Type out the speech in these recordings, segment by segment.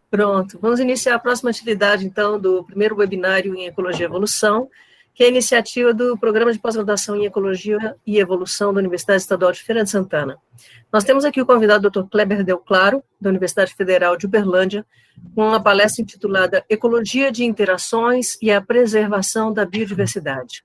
Pronto, vamos iniciar a próxima atividade, então, do primeiro webinário em Ecologia e Evolução, que é a iniciativa do Programa de Pós-Graduação em Ecologia e Evolução da Universidade Estadual de Feira de Santana. Nós temos aqui o convidado Dr. Kleber Del Claro, da Universidade Federal de Uberlândia, com uma palestra intitulada Ecologia de Interações e a Preservação da Biodiversidade.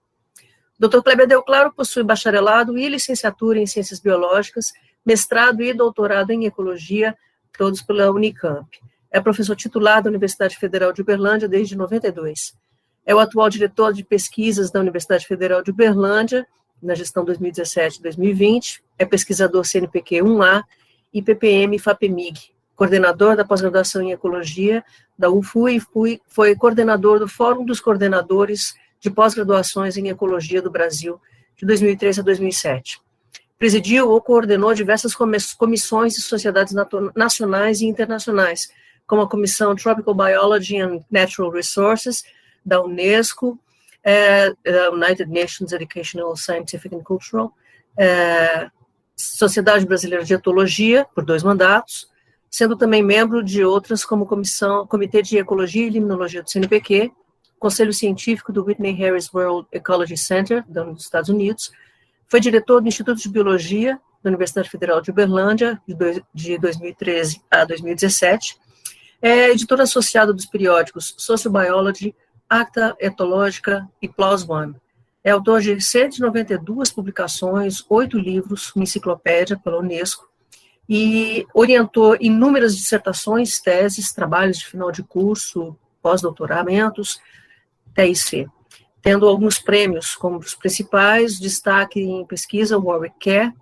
Dr. Kleber Del Claro possui bacharelado e licenciatura em Ciências Biológicas, mestrado e doutorado em Ecologia, todos pela Unicamp. É professor titular da Universidade Federal de Uberlândia desde 92. É o atual diretor de pesquisas da Universidade Federal de Uberlândia, na gestão 2017-2020, é pesquisador CNPq-1A e PPM-FAPEMIG, coordenador da pós-graduação em Ecologia da UFU e foi coordenador do Fórum dos Coordenadores de Pós-Graduações em Ecologia do Brasil, de 2003 a 2007. Presidiu ou coordenou diversas comissões e sociedades nacionais e internacionais, como a Comissão Tropical Biology and Natural Resources, da Unesco, United Nations Educational, Scientific and Cultural, Sociedade Brasileira de Etologia, por 2 mandatos, sendo também membro de outras como Comitê de Ecologia e Limnologia do CNPq, Conselho Científico do Whitney Harris World Ecology Center, dos Estados Unidos, foi diretor do Instituto de Biologia da Universidade Federal de Uberlândia, de 2013 a 2017, é editor associado dos periódicos Sociobiology, Acta Etológica e PLOS ONE. É autor de 192 publicações, 8 livros, uma enciclopédia pela Unesco, e orientou inúmeras dissertações, teses, trabalhos de final de curso, pós-doutoramentos, TIC, tendo alguns prêmios, como os principais, destaque em pesquisa Warwick Care,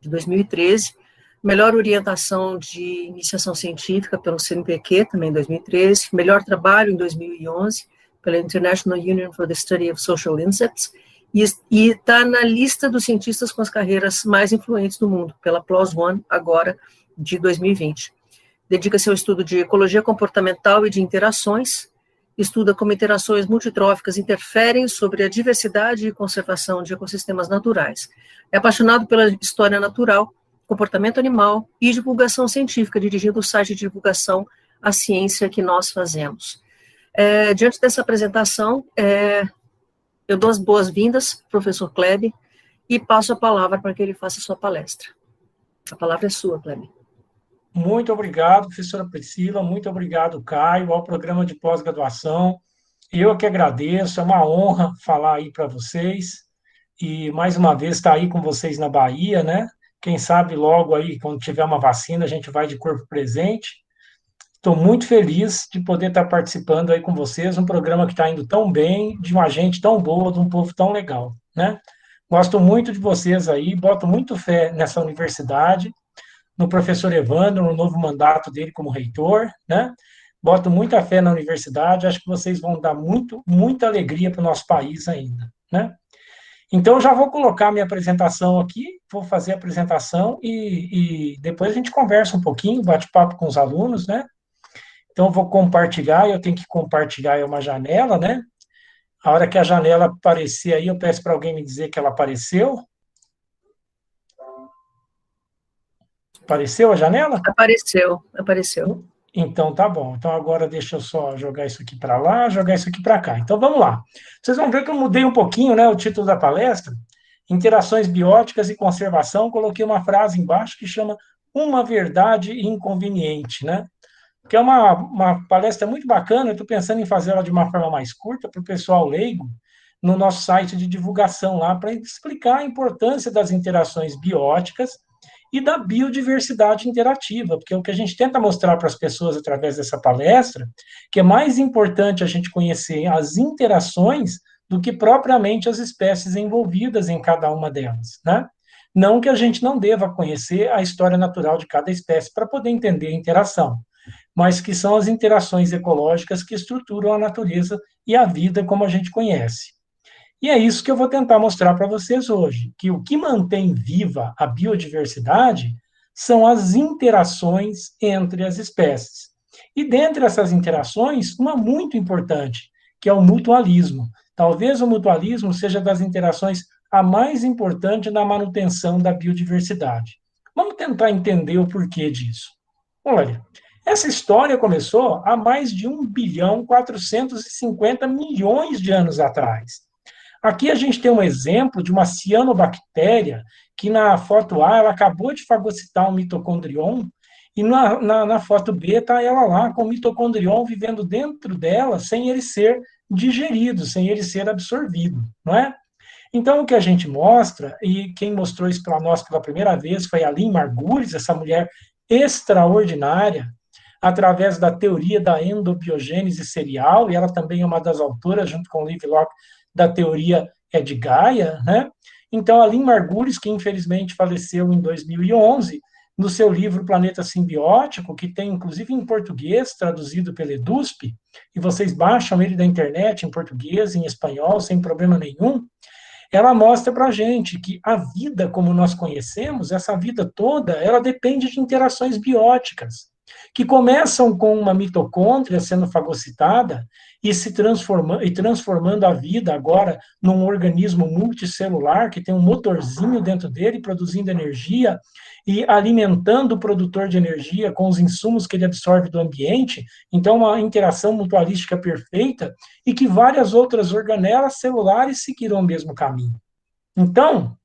de 2013, melhor orientação de iniciação científica pelo CNPq, também em 2013, melhor trabalho em 2011, pela International Union for the Study of Social Insects, e está na lista dos cientistas com as carreiras mais influentes do mundo, pela PLOS ONE, agora, de 2020. Dedica-se ao estudo de ecologia comportamental e de interações, estuda como interações multitróficas interferem sobre a diversidade e conservação de ecossistemas naturais. É apaixonado pela história natural, comportamento animal e divulgação científica, dirigindo o site de divulgação A Ciência que Nós Fazemos. Diante dessa apresentação, eu dou as boas-vindas, professor Kleber, e passo a palavra para que ele faça a sua palestra. A palavra é sua, Kleber. Muito obrigado, professora Priscila, muito obrigado, Caio, ao programa de pós-graduação. Eu que agradeço, é uma honra falar aí para vocês, e mais uma vez estar aí com vocês na Bahia, né? Quem sabe logo aí, quando tiver uma vacina, a gente vai de corpo presente. Estou muito feliz de poder estar participando aí com vocês, um programa que está indo tão bem, de uma gente tão boa, de um povo tão legal, né? Gosto muito de vocês aí, boto muito fé nessa universidade, no professor Evandro, no novo mandato dele como reitor, né? Boto muita fé na universidade, acho que vocês vão dar muita alegria para o nosso país ainda, né? Então, já vou colocar minha apresentação aqui, vou fazer a apresentação e depois a gente conversa um pouquinho, bate-papo com os alunos, né? Então, eu vou compartilhar, eu tenho que compartilhar uma janela, né? A hora que a janela aparecer aí, eu peço para alguém me dizer que ela apareceu. Apareceu a janela? Apareceu. Então, tá bom. Então, agora deixa eu só jogar isso aqui para lá, jogar isso aqui para cá. Então, vamos lá. Vocês vão ver que eu mudei um pouquinho, né, o título da palestra, Interações Bióticas e Conservação. Coloquei uma frase embaixo que chama Uma Verdade Inconveniente, né? Que é uma palestra muito bacana, eu estou pensando em fazer ela de uma forma mais curta, para o pessoal leigo, no nosso site de divulgação lá, para explicar a importância das interações bióticas e da biodiversidade interativa, porque é o que a gente tenta mostrar para as pessoas através dessa palestra, que é mais importante a gente conhecer as interações do que propriamente as espécies envolvidas em cada uma delas, né? Não que a gente não deva conhecer a história natural de cada espécie para poder entender a interação, mas que são as interações ecológicas que estruturam a natureza e a vida como a gente conhece. E é isso que eu vou tentar mostrar para vocês hoje, que o que mantém viva a biodiversidade são as interações entre as espécies. E dentre essas interações, uma muito importante, que é o mutualismo. Talvez o mutualismo seja das interações a mais importante na manutenção da biodiversidade. Vamos tentar entender o porquê disso. Olha, Essa história começou há mais de 1.450.000.000 de anos atrás. Aqui a gente tem um exemplo de uma cianobactéria que na foto A ela acabou de fagocitar um mitocondrion e na foto B está ela lá com o mitocondrion vivendo dentro dela sem ele ser digerido, sem ele ser absorvido, não é? Então, o que a gente mostra, e quem mostrou isso para nós pela primeira vez foi a Lynn Margulis, essa mulher extraordinária, através da teoria da endobiogênese serial, e ela também é uma das autoras, junto com o Liv Locke, da teoria de Gaia, né? Então, a Lynn Margulis, que infelizmente faleceu em 2011, no seu livro Planeta Simbiótico, que tem inclusive em português, traduzido pela EDUSP, e vocês baixam ele da internet em português, em espanhol, sem problema nenhum, ela mostra para a gente que a vida como nós conhecemos, essa vida toda, ela depende de interações bióticas, que começam com uma mitocôndria sendo fagocitada e transformando a vida agora num organismo multicelular que tem um motorzinho dentro dele produzindo energia e alimentando o produtor de energia com os insumos que ele absorve do ambiente. Então, uma interação mutualística perfeita e que várias outras organelas celulares seguirão o mesmo caminho. Então,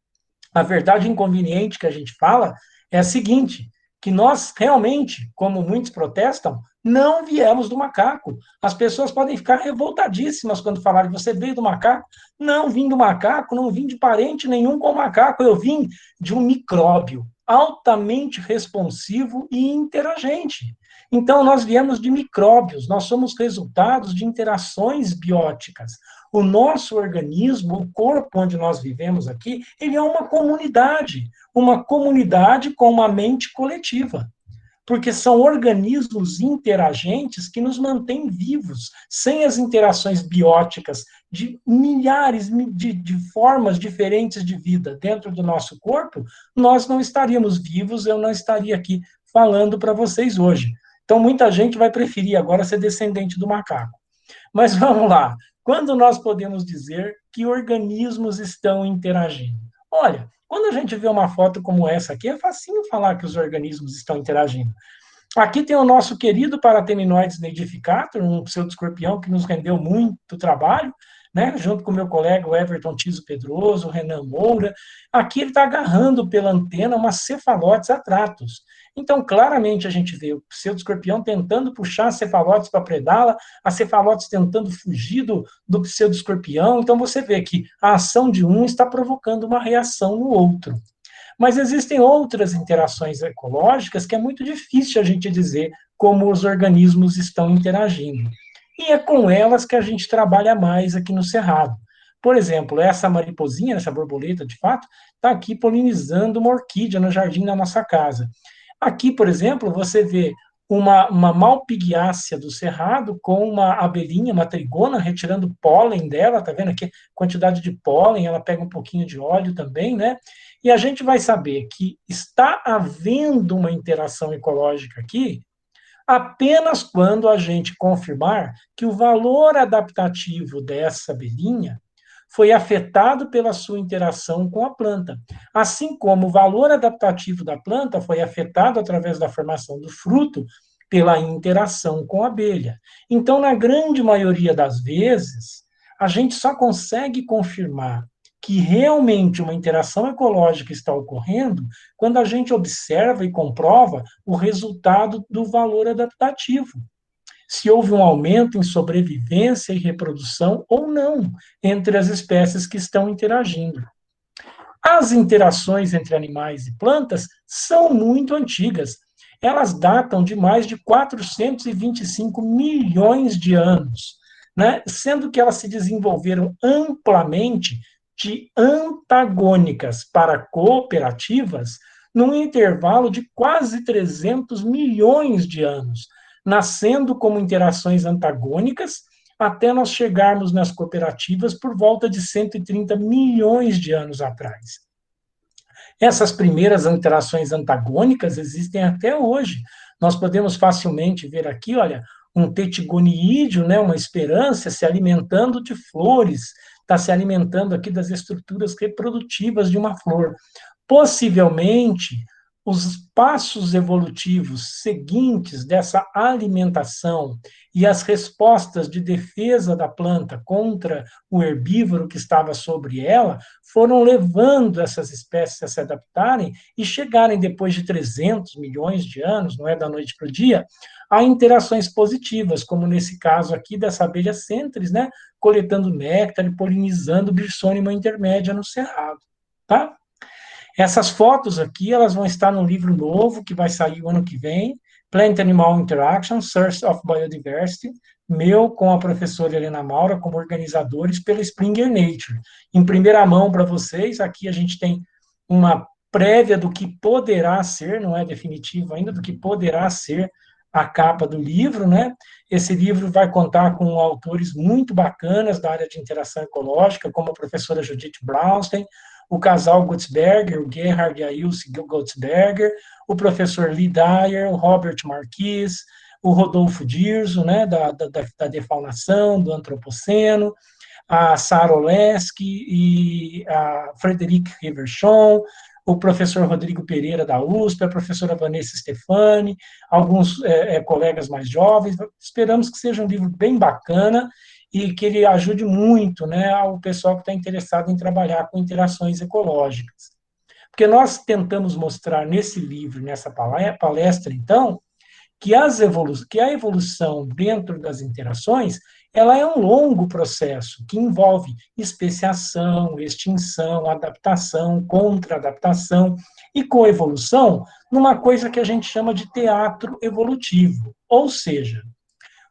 a verdade inconveniente que a gente fala é a seguinte, que nós realmente, como muitos protestam, não viemos do macaco. As pessoas podem ficar revoltadíssimas quando falarem, você veio do macaco? Não vim do macaco, não vim de parente nenhum com o macaco, eu vim de um micróbio altamente responsivo e interagente. Então, nós viemos de micróbios, nós somos resultados de interações bióticas. O nosso organismo, o corpo onde nós vivemos aqui, ele é uma comunidade com uma mente coletiva, porque são organismos interagentes que nos mantêm vivos. Sem as interações bióticas de milhares de formas diferentes de vida dentro do nosso corpo, nós não estaríamos vivos, eu não estaria aqui falando para vocês hoje. Então, muita gente vai preferir agora ser descendente do macaco. Mas vamos lá. Quando nós podemos dizer que organismos estão interagindo? Olha, quando a gente vê uma foto como essa aqui, é facinho falar que os organismos estão interagindo. Aqui tem o nosso querido Paratheminoides nidificator, um pseudoescorpião que nos rendeu muito trabalho, né, junto com o meu colega o Everton Tiso Pedroso, o Renan Moura. Aqui ele está agarrando pela antena uma Cephalotes atratus. Então, claramente, a gente vê o pseudoescorpião tentando puxar a Cephalotes para predá-la, a Cephalotes tentando fugir do pseudoescorpião. Então, você vê que a ação de um está provocando uma reação no outro. Mas existem outras interações ecológicas que é muito difícil a gente dizer como os organismos estão interagindo. E é com elas que a gente trabalha mais aqui no Cerrado. Por exemplo, essa mariposinha, essa borboleta, de fato, está aqui polinizando uma orquídea no jardim da nossa casa. Aqui, por exemplo, você vê uma malpighiácea do Cerrado com uma abelhinha, uma trigona, retirando pólen dela, tá vendo aqui? Quantidade de pólen, ela pega um pouquinho de óleo também, né? E a gente vai saber que está havendo uma interação ecológica aqui apenas quando a gente confirmar que o valor adaptativo dessa abelhinha foi afetado pela sua interação com a planta. Assim como o valor adaptativo da planta foi afetado através da formação do fruto pela interação com a abelha. Então, na grande maioria das vezes, a gente só consegue confirmar que realmente uma interação ecológica está ocorrendo quando a gente observa e comprova o resultado do valor adaptativo. Se houve um aumento em sobrevivência e reprodução ou não entre as espécies que estão interagindo. As interações entre animais e plantas são muito antigas. Elas datam de mais de 425 milhões de anos, né? Sendo que elas se desenvolveram amplamente de antagônicas para cooperativas num intervalo de quase 300 milhões de anos, nascendo como interações antagônicas até nós chegarmos nas cooperativas por volta de 130 milhões de anos atrás. Essas primeiras interações antagônicas existem até hoje. Nós podemos facilmente ver aqui, olha, um tetigoniídeo, né, uma esperança se alimentando de flores, está se alimentando aqui das estruturas reprodutivas de uma flor. Possivelmente, os passos evolutivos seguintes dessa alimentação e as respostas de defesa da planta contra o herbívoro que estava sobre ela foram levando essas espécies a se adaptarem e chegarem, depois de 300 milhões de anos, não é da noite para o dia, a interações positivas, como nesse caso aqui dessa abelha centris, né, coletando néctar e polinizando Birsônima intermédia no cerrado, tá? Essas fotos aqui, elas vão estar no livro novo, que vai sair o ano que vem, Plant Animal Interaction, Source of Biodiversity, meu com a professora Helena Maura, como organizadores pela Springer Nature. Em primeira mão para vocês, aqui a gente tem uma prévia do que poderá ser, não é definitivo ainda, do que poderá ser a capa do livro, né? Esse livro vai contar com autores muito bacanas da área de interação ecológica, como a professora Judith Brownstein, o casal Gutzberger, o Gerhard e a Ilse Gutzberger, o professor Lee Dyer, o Robert Marquis, o Rodolfo Dirzo, né, da defaunação, do antropoceno, a Sarah Oleski e a Frederic Riverchon, o professor Rodrigo Pereira da USP, a professora Vanessa Stefani, alguns colegas mais jovens. Esperamos que seja um livro bem bacana e que ele ajude muito, né, ao pessoal que está interessado em trabalhar com interações ecológicas. Porque nós tentamos mostrar nesse livro, nessa palestra, então, que a evolução dentro das interações, ela é um longo processo que envolve especiação, extinção, adaptação, contra-adaptação e coevolução numa coisa que a gente chama de teatro evolutivo. Ou seja,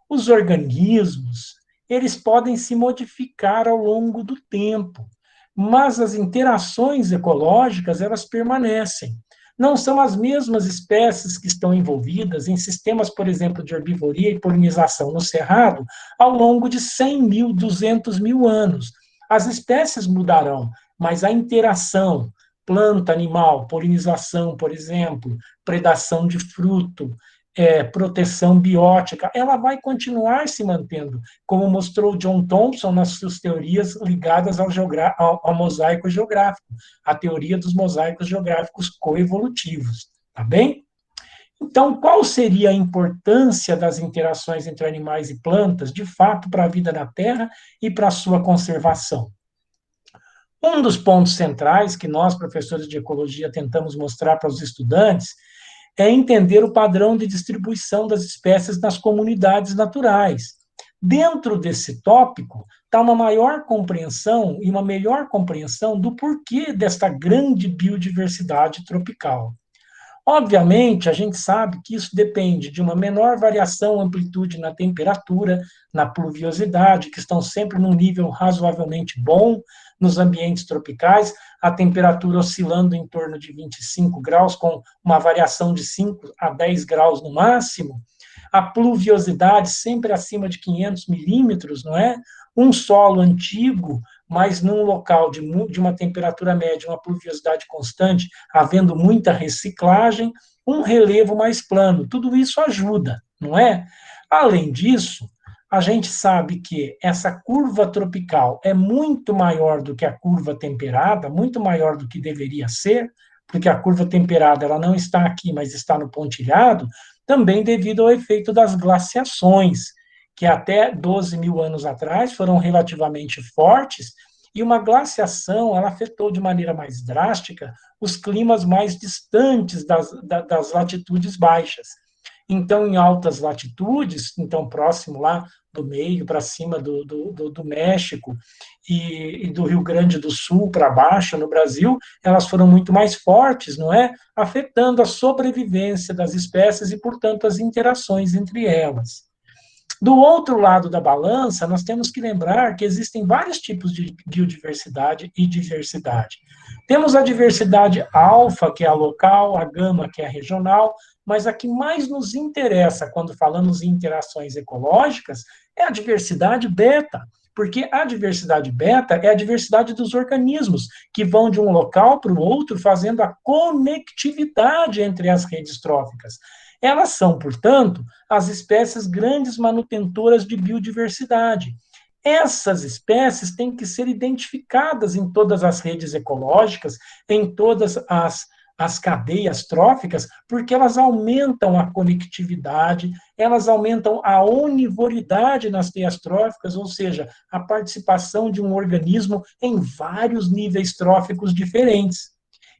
os organismos, eles podem se modificar ao longo do tempo, mas as interações ecológicas, elas permanecem. Não são as mesmas espécies que estão envolvidas em sistemas, por exemplo, de herbivoria e polinização no cerrado ao longo de 100 mil, 200 mil anos. As espécies mudarão, mas a interação, planta, animal, polinização, por exemplo, predação de fruto, proteção biótica, ela vai continuar se mantendo, como mostrou John Thompson nas suas teorias ligadas ao mosaico geográfico, a teoria dos mosaicos geográficos coevolutivos, tá bem? Então, qual seria a importância das interações entre animais e plantas, de fato, para a vida na Terra e para a sua conservação? Um dos pontos centrais que nós, professores de ecologia, tentamos mostrar para os estudantes é entender o padrão de distribuição das espécies nas comunidades naturais. Dentro desse tópico está uma maior compreensão e uma melhor compreensão do porquê desta grande biodiversidade tropical. Obviamente, a gente sabe que isso depende de uma menor variação, amplitude na temperatura, na pluviosidade, que estão sempre num nível razoavelmente bom nos ambientes tropicais, a temperatura oscilando em torno de 25 graus, com uma variação de 5 a 10 graus no máximo, a pluviosidade sempre acima de 500 milímetros, não é? Um solo antigo, mas num local de uma temperatura média, uma pluviosidade constante, havendo muita reciclagem, um relevo mais plano, tudo isso ajuda, não é? Além disso, a gente sabe que essa curva tropical é muito maior do que a curva temperada, muito maior do que deveria ser, porque a curva temperada ela não está aqui, mas está no pontilhado, também devido ao efeito das glaciações, que até 12 mil anos atrás foram relativamente fortes, e uma glaciação ela afetou de maneira mais drástica os climas mais distantes das latitudes baixas. Então, em altas latitudes, então próximo lá do meio para cima do México e do Rio Grande do Sul para baixo no Brasil, elas foram muito mais fortes, não é? Afetando a sobrevivência das espécies e, portanto, as interações entre elas. Do outro lado da balança, nós temos que lembrar que existem vários tipos de biodiversidade e diversidade. Temos a diversidade alfa, que é a local, a gama, que é a regional, mas a que mais nos interessa quando falamos em interações ecológicas é a diversidade beta, porque a diversidade beta é a diversidade dos organismos, que vão de um local para o outro, fazendo a conectividade entre as redes tróficas. Elas são, portanto, as espécies grandes manutentoras de biodiversidade. Essas espécies têm que ser identificadas em todas as redes ecológicas, em todas as as cadeias tróficas, porque elas aumentam a conectividade, elas aumentam a onivoridade nas teias tróficas, ou seja, a participação de um organismo em vários níveis tróficos diferentes.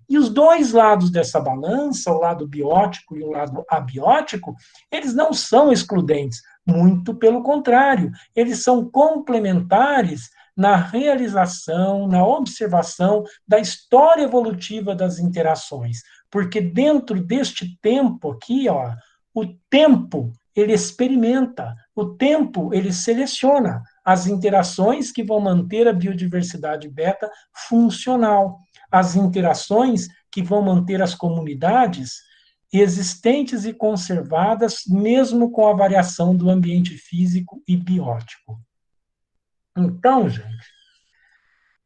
E os dois lados dessa balança, o lado biótico e o lado abiótico, eles não são excludentes, muito pelo contrário, eles são complementares na realização, na observação da história evolutiva das interações. Porque dentro deste tempo aqui, ó, o tempo, ele experimenta, o tempo, ele seleciona as interações que vão manter a biodiversidade beta funcional, as interações que vão manter as comunidades existentes e conservadas, mesmo com a variação do ambiente físico e biótico. Então, gente,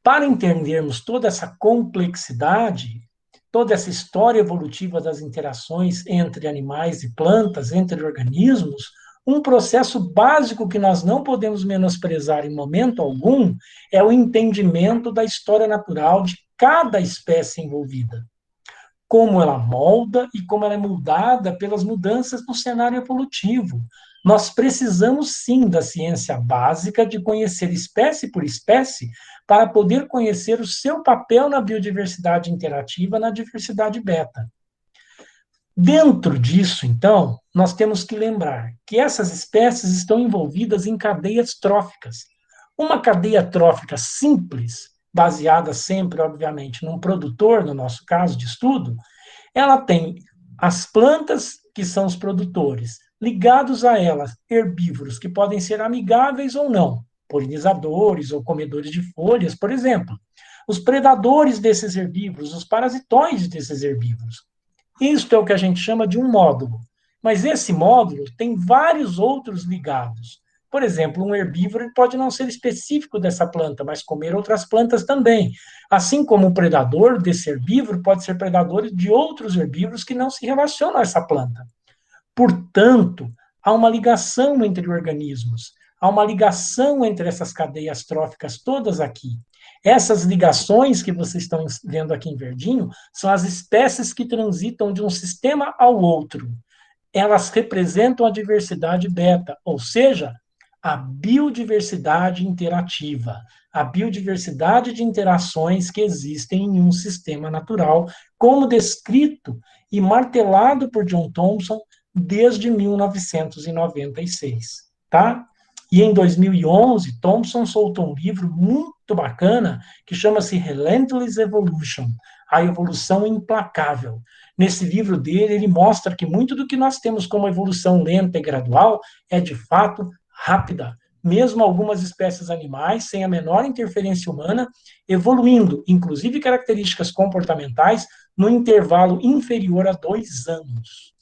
para entendermos toda essa complexidade, toda essa história evolutiva das interações entre animais e plantas, entre organismos, um processo básico que nós não podemos menosprezar em momento algum é o entendimento da história natural de cada espécie envolvida. Como ela molda e como ela é moldada pelas mudanças no cenário evolutivo. Nós precisamos, sim, da ciência básica de conhecer espécie por espécie para poder conhecer o seu papel na biodiversidade interativa, na diversidade beta. Dentro disso, então, nós temos que lembrar que essas espécies estão envolvidas em cadeias tróficas. Uma cadeia trófica simples, baseada sempre, obviamente, num produtor, no nosso caso de estudo, ela tem as plantas, que são os produtores, ligados a elas, herbívoros, que podem ser amigáveis ou não, polinizadores ou comedores de folhas, por exemplo. Os predadores desses herbívoros, os parasitoides desses herbívoros. Isto é o que a gente chama de um módulo. Mas esse módulo tem vários outros ligados. Por exemplo, um herbívoro pode não ser específico dessa planta, mas comer outras plantas também. Assim como o predador desse herbívoro pode ser predador de outros herbívoros que não se relacionam a essa planta. Portanto, há uma ligação entre organismos, há uma ligação entre essas cadeias tróficas todas aqui. Essas ligações que vocês estão vendo aqui em verdinho são as espécies que transitam de um sistema ao outro. Elas representam a diversidade beta, ou seja, a biodiversidade interativa, a biodiversidade de interações que existem em um sistema natural, como descrito e martelado por John Thomson desde 1996, tá? E em 2011, Thomson soltou um livro muito bacana que chama-se Relentless Evolution, a evolução implacável. Nesse livro dele, ele mostra que muito do que nós temos como evolução lenta e gradual é, de fato, rápida. Mesmo algumas espécies animais, sem a menor interferência humana, evoluindo, inclusive características comportamentais, no intervalo inferior a 2 anos.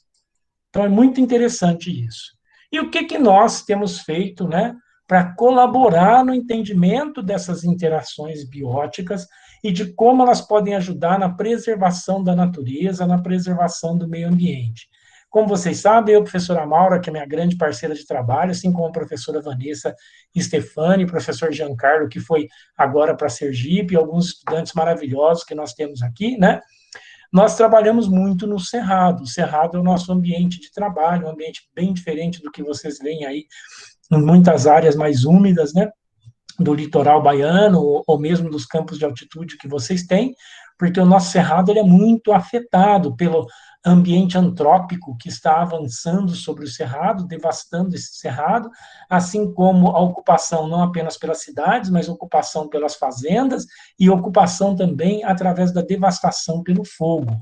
Então, é muito interessante isso. E o que nós temos feito, né, para colaborar no entendimento dessas interações bióticas e de como elas podem ajudar na preservação da natureza, na preservação do meio ambiente? Como vocês sabem, eu, professora Maura, que é minha grande parceira de trabalho, assim como a professora Vanessa Stefani, professor Giancarlo, que foi agora para Sergipe, e alguns estudantes maravilhosos que nós temos aqui, né? Nós trabalhamos muito no Cerrado. O Cerrado é o nosso ambiente de trabalho, um ambiente bem diferente do que vocês veem aí em muitas áreas mais úmidas, né, do litoral baiano, ou mesmo dos campos de altitude que vocês têm, porque o nosso Cerrado ele é muito afetado pelo ambiente antrópico que está avançando sobre o Cerrado, devastando esse Cerrado, assim como a ocupação não apenas pelas cidades, mas ocupação pelas fazendas e ocupação também através da devastação pelo fogo.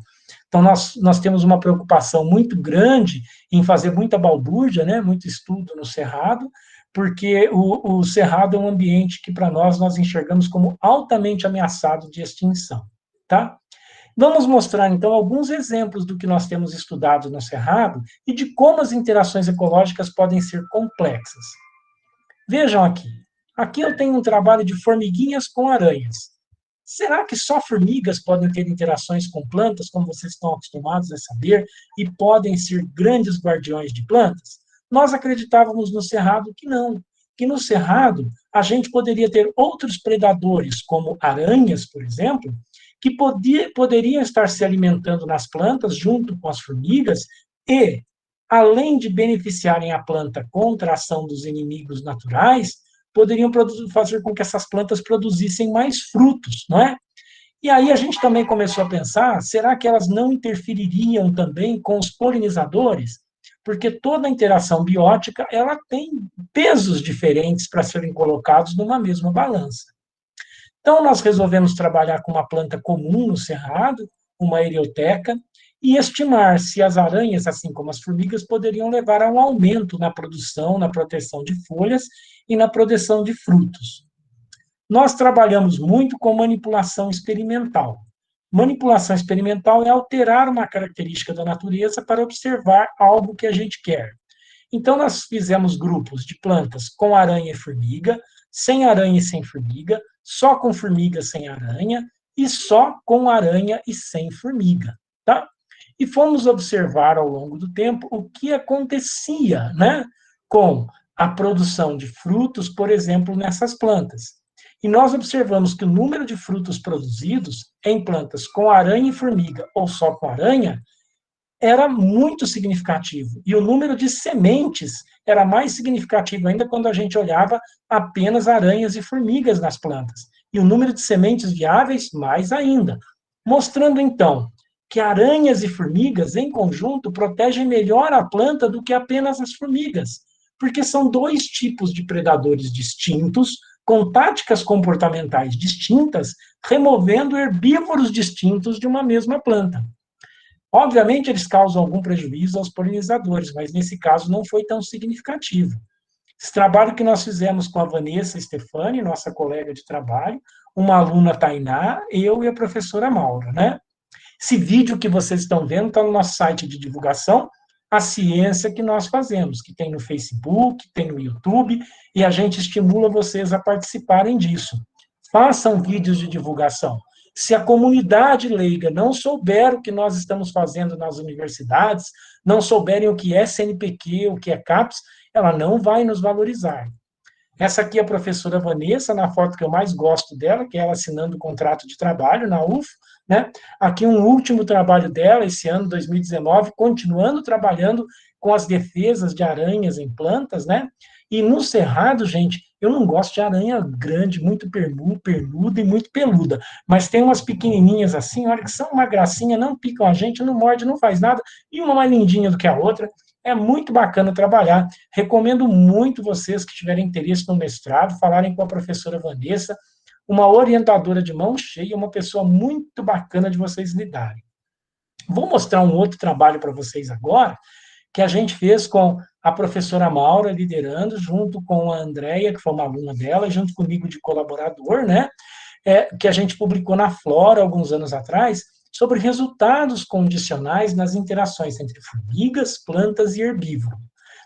Então, nós temos uma preocupação muito grande em fazer muita balbúrdia, né, muito estudo no Cerrado, porque o Cerrado é um ambiente que, para nós enxergamos como altamente ameaçado de extinção, tá? Vamos mostrar, então, alguns exemplos do que nós temos estudado no Cerrado e de como as interações ecológicas podem ser complexas. Vejam aqui. Aqui eu tenho um trabalho de formiguinhas com aranhas. Será que só formigas podem ter interações com plantas, como vocês estão acostumados a saber, e podem ser grandes guardiões de plantas? Nós acreditávamos no Cerrado que não, que no Cerrado a gente poderia ter outros predadores, como aranhas, por exemplo, que poderiam estar se alimentando nas plantas junto com as formigas e, além de beneficiarem a planta contra a ação dos inimigos naturais, poderiam fazer com que essas plantas produzissem mais frutos, não é? E aí a gente também começou a pensar, será que elas não interfeririam também com os polinizadores? Porque toda interação biótica, ela tem pesos diferentes para serem colocados numa mesma balança. Então, nós resolvemos trabalhar com uma planta comum no cerrado, uma erioteca, e estimar se as aranhas, assim como as formigas, poderiam levar a um aumento na produção, na proteção de folhas e na produção de frutos. Nós trabalhamos muito com manipulação experimental. Manipulação experimental é alterar uma característica da natureza para observar algo que a gente quer. Então, nós fizemos grupos de plantas com aranha e formiga, sem aranha e sem formiga, só com formiga sem aranha, e só com aranha e sem formiga, tá? E fomos observar ao longo do tempo o que acontecia, né, com a produção de frutos, por exemplo, nessas plantas. E nós observamos que o número de frutos produzidos em plantas com aranha e formiga, ou só com aranha, era muito significativo. E o número de sementes era mais significativo ainda quando a gente olhava apenas aranhas e formigas nas plantas. E o número de sementes viáveis, mais ainda. Mostrando, então, que aranhas e formigas, em conjunto, protegem melhor a planta do que apenas as formigas. Porque são dois tipos de predadores distintos, com táticas comportamentais distintas, removendo herbívoros distintos de uma mesma planta. Obviamente, eles causam algum prejuízo aos polinizadores, mas nesse caso não foi tão significativo. Esse trabalho que nós fizemos com a Vanessa Stefani, nossa colega de trabalho, uma aluna Tainá, eu e a professora Maura, né? Esse vídeo que vocês estão vendo está no nosso site de divulgação, a ciência que nós fazemos, que tem no Facebook, tem no YouTube, e a gente estimula vocês a participarem disso. Façam vídeos de divulgação. Se a comunidade leiga não souber o que nós estamos fazendo nas universidades, não souberem o que é CNPq, o que é CAPES, ela não vai nos valorizar. Essa aqui é a professora Vanessa, na foto que eu mais gosto dela, que é ela assinando o contrato de trabalho na UF, né? Aqui um último trabalho dela, esse ano, 2019, continuando trabalhando com as defesas de aranhas em plantas, né? E no cerrado, gente, eu não gosto de aranha grande, muito pernuda e muito peluda, mas tem umas pequenininhas assim, olha, que são uma gracinha, não picam a gente, não morde, não faz nada, e uma mais lindinha do que a outra. É muito bacana trabalhar. Recomendo muito vocês que tiverem interesse no mestrado, falarem com a professora Vanessa, uma orientadora de mão cheia, uma pessoa muito bacana de vocês lidarem. Vou mostrar um outro trabalho para vocês agora, que a gente fez com a professora Maura liderando, junto com a Andréia, que foi uma aluna dela, junto comigo de colaborador, né? Que a gente publicou na Flora alguns anos atrás, sobre resultados condicionais nas interações entre formigas, plantas e herbívoros.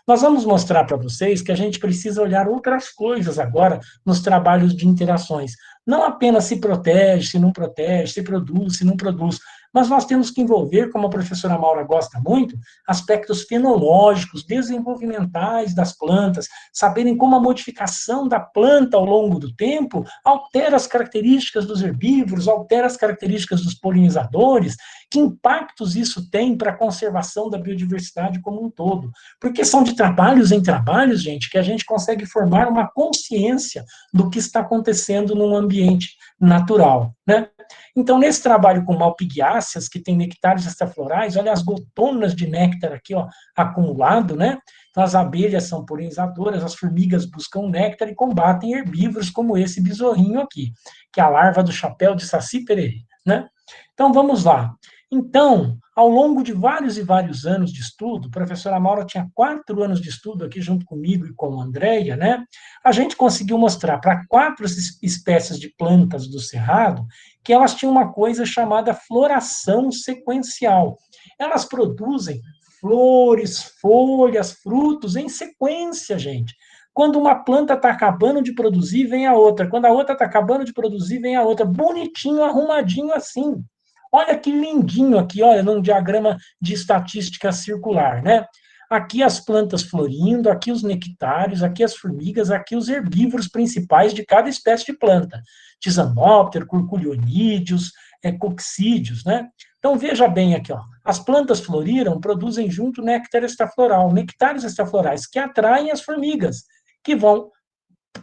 Nós vamos mostrar para vocês que a gente precisa olhar outras coisas agora nos trabalhos de interações. Não apenas se protege, se não protege, se produz, se não produz, mas nós temos que envolver, como a professora Maura gosta muito, aspectos fenológicos, desenvolvimentais das plantas, saberem como a modificação da planta ao longo do tempo altera as características dos herbívoros, altera as características dos polinizadores, que impactos isso tem para a conservação da biodiversidade como um todo. Porque são de trabalhos em trabalhos, gente, que a gente consegue formar uma consciência do que está acontecendo num ambiente natural, né? Então, nesse trabalho com malpighiáceas, que tem nectários extraflorais, olha as gotonas de néctar aqui, ó, acumulado, né? Então, as abelhas são polinizadoras, as formigas buscam néctar e combatem herbívoros como esse besorrinho aqui, que é a larva do chapéu de Saci Pererê, né? Então, vamos lá. Então, ao longo de vários e vários anos de estudo, a professora Maura tinha 4 anos de estudo aqui junto comigo e com a Andréia, né? A gente conseguiu mostrar para 4 espécies de plantas do cerrado que elas tinham uma coisa chamada floração sequencial. Elas produzem flores, folhas, frutos em sequência, gente. Quando uma planta está acabando de produzir, vem a outra. Quando a outra está acabando de produzir, vem a outra. Bonitinho, arrumadinho assim. Olha que lindinho aqui, olha, num diagrama de estatística circular, né? Aqui as plantas florindo, aqui os nectários, aqui as formigas, aqui os herbívoros principais de cada espécie de planta. Tisanóptero, curculionídeos, coccídeos, né? Então, veja bem aqui, ó, as plantas floriram, produzem junto néctar extrafloral, nectários extraflorais, que atraem as formigas, que vão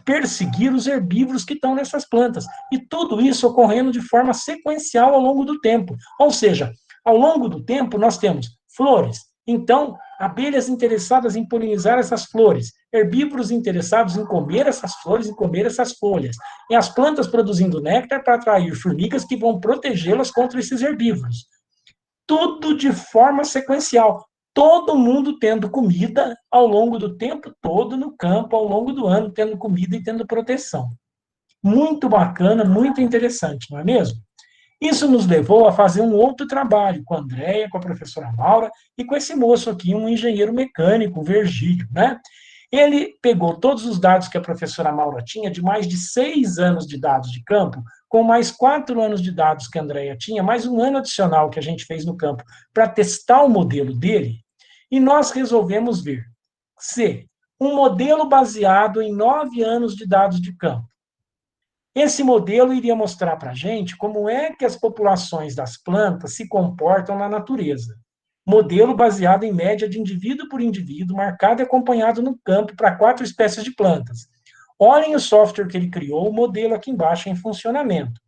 perseguir os herbívoros que estão nessas plantas. E tudo isso ocorrendo de forma sequencial ao longo do tempo. Ou seja, ao longo do tempo, nós temos flores. Então, abelhas interessadas em polinizar essas flores, herbívoros interessados em comer essas flores, em comer essas folhas, e as plantas produzindo néctar para atrair formigas que vão protegê-las contra esses herbívoros. Tudo de forma sequencial. Todo mundo tendo comida ao longo do tempo todo no campo, ao longo do ano, tendo comida e tendo proteção. Muito bacana, muito interessante, não é mesmo? Isso nos levou a fazer um outro trabalho com a Andréia, com a professora Maura e com esse moço aqui, um engenheiro mecânico, o Virgílio, né? Ele pegou todos os dados que a professora Maura tinha, de mais de 6 anos de dados de campo, com mais 4 anos de dados que a Andréia tinha, mais um ano adicional que a gente fez no campo, para testar o modelo dele, e nós resolvemos ver se um modelo baseado em 9 anos de dados de campo. Esse modelo iria mostrar para a gente como é que as populações das plantas se comportam na natureza. Modelo baseado em média de indivíduo por indivíduo, marcado e acompanhado no campo para 4 espécies de plantas. Olhem o software que ele criou, o modelo aqui embaixo em funcionamento.